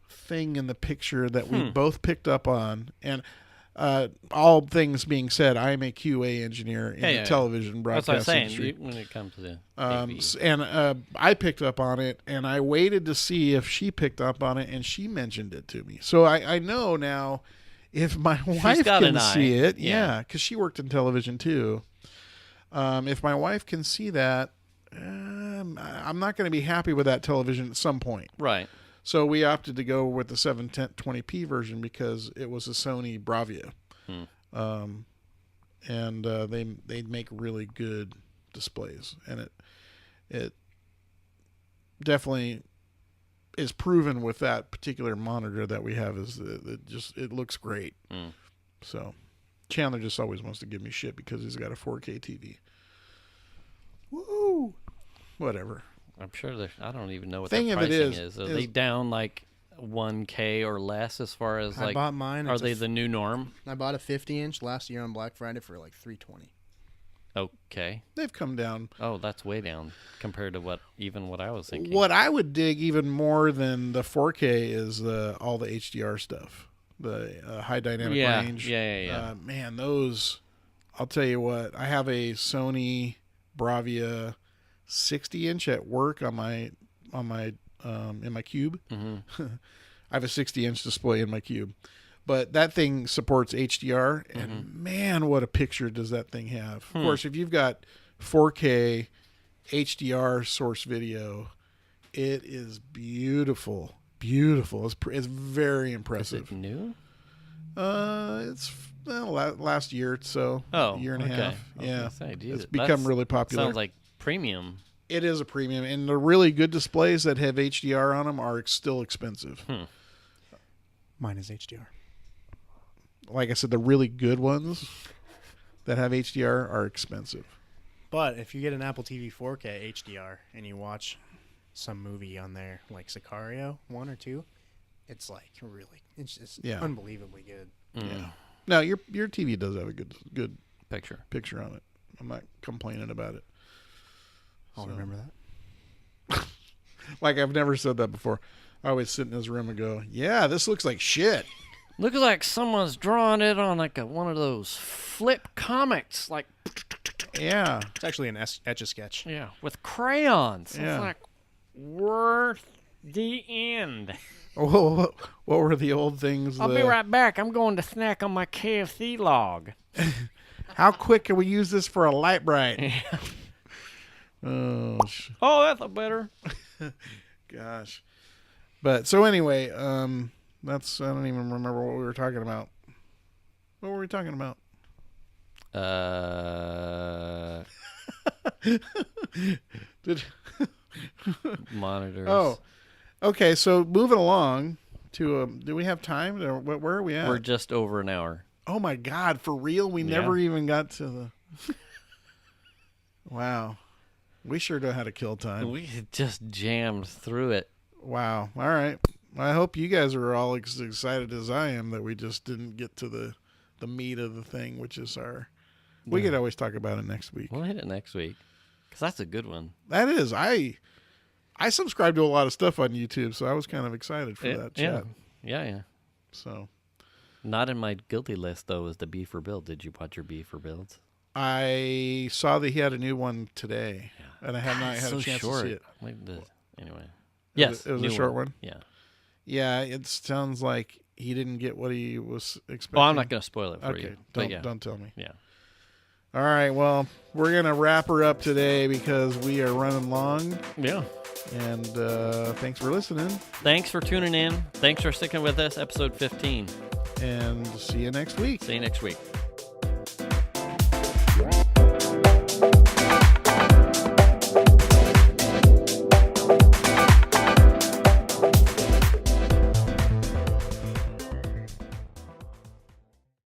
Speaker 1: thing in the picture that we both picked up on. And all things being said, I am a QA engineer in the television broadcast
Speaker 2: That's what I'm
Speaker 1: industry.
Speaker 2: saying. When it comes to the
Speaker 1: and I picked up on it, and I waited to see if she picked up on it, and she mentioned it to me. So I know now if my wife can see it, because she worked in television too. If my wife can see that, I'm not going to be happy with that television at some point.
Speaker 2: Right.
Speaker 1: So we opted to go with the 720p version because it was a Sony Bravia. And they make really good displays, and it definitely is proven with that particular monitor that we have is that it looks great. So Chandler just always wants to give me shit because he's got a 4K TV. Woo! Whatever.
Speaker 2: I'm sure I don't even know what their pricing is. Are they down like 1K or less as far as
Speaker 3: I bought mine.
Speaker 2: Are they the new norm?
Speaker 3: I bought a 50-inch last year on Black Friday for like $320.
Speaker 2: Okay.
Speaker 1: They've come down.
Speaker 2: Oh, that's way down compared to what I was thinking.
Speaker 1: What I would dig even more than the 4K is all the HDR stuff, the high dynamic range.
Speaker 2: Yeah.
Speaker 1: Man, those. I'll tell you what. I have a Sony Bravia 60-inch at work on my in my cube. I have a 60-inch display in my cube, but that thing supports HDR, and man, what a picture does that thing have! Of course, if you've got 4K HDR source video, it is beautiful. It's very impressive.
Speaker 2: Is it new?
Speaker 1: It's last year or so. Year and a half. Yeah, it's become really popular.
Speaker 2: Sounds like premium.
Speaker 1: It is a premium, and the really good displays that have HDR on them are still expensive.
Speaker 3: Mine is HDR.
Speaker 1: Like I said, the really good ones that have HDR are expensive.
Speaker 3: But if you get an Apple TV 4K HDR and you watch some movie on there, like Sicario 1 or 2, it's like it's just unbelievably good.
Speaker 1: Yeah. No, your TV does have a good
Speaker 2: picture
Speaker 1: on it. I'm not complaining about it.
Speaker 3: I'll remember that.
Speaker 1: Like I've never said that before. I always sit in his room and go, "Yeah, this looks like shit."
Speaker 2: Looks like someone's drawing it on like one of those flip comics, like.
Speaker 1: Yeah,
Speaker 3: it's actually an Etch-a-Sketch.
Speaker 2: Yeah, with crayons.
Speaker 1: Yeah.
Speaker 2: It's like worth the end.
Speaker 1: What were the old things?
Speaker 2: I'll be right back. I'm going to snack on my KFC log.
Speaker 1: How quick can we use this for a light bright?
Speaker 2: Oh, that's a better.
Speaker 1: Gosh. But so anyway, I don't even remember what we were talking about. What were we talking about?
Speaker 2: Monitors.
Speaker 1: Oh, okay. So moving along to do we have time? Where are we at?
Speaker 2: We're just over an hour.
Speaker 1: Oh my God! For real? We never even got to the. Wow. We sure know how to kill time.
Speaker 2: We just jammed through it.
Speaker 1: Wow. All right. I hope you guys are all as excited as I am that we just didn't get to the meat of the thing, which is our We could always talk about it next week.
Speaker 2: We'll hit it next week because that's a good one.
Speaker 1: That is. I subscribe to a lot of stuff on YouTube, so I was kind of excited for that chat.
Speaker 2: Yeah.
Speaker 1: So,
Speaker 2: not in my guilty list though is the B for Build. Did you watch your B for Builds?
Speaker 1: I saw that he had a new one today, and I have not had a chance to see it.
Speaker 2: Anyway,
Speaker 1: it was a short one.
Speaker 2: Yeah.
Speaker 1: Yeah, it sounds like he didn't get what he was expecting.
Speaker 2: Well, I'm not going to spoil it for you.
Speaker 1: Don't tell me.
Speaker 2: Yeah.
Speaker 1: All right, well, we're going to wrap her up today because we are running long.
Speaker 2: Yeah.
Speaker 1: And thanks for listening.
Speaker 2: Thanks for tuning in. Thanks for sticking with us, episode 15.
Speaker 1: And see you next week.
Speaker 2: See you next week.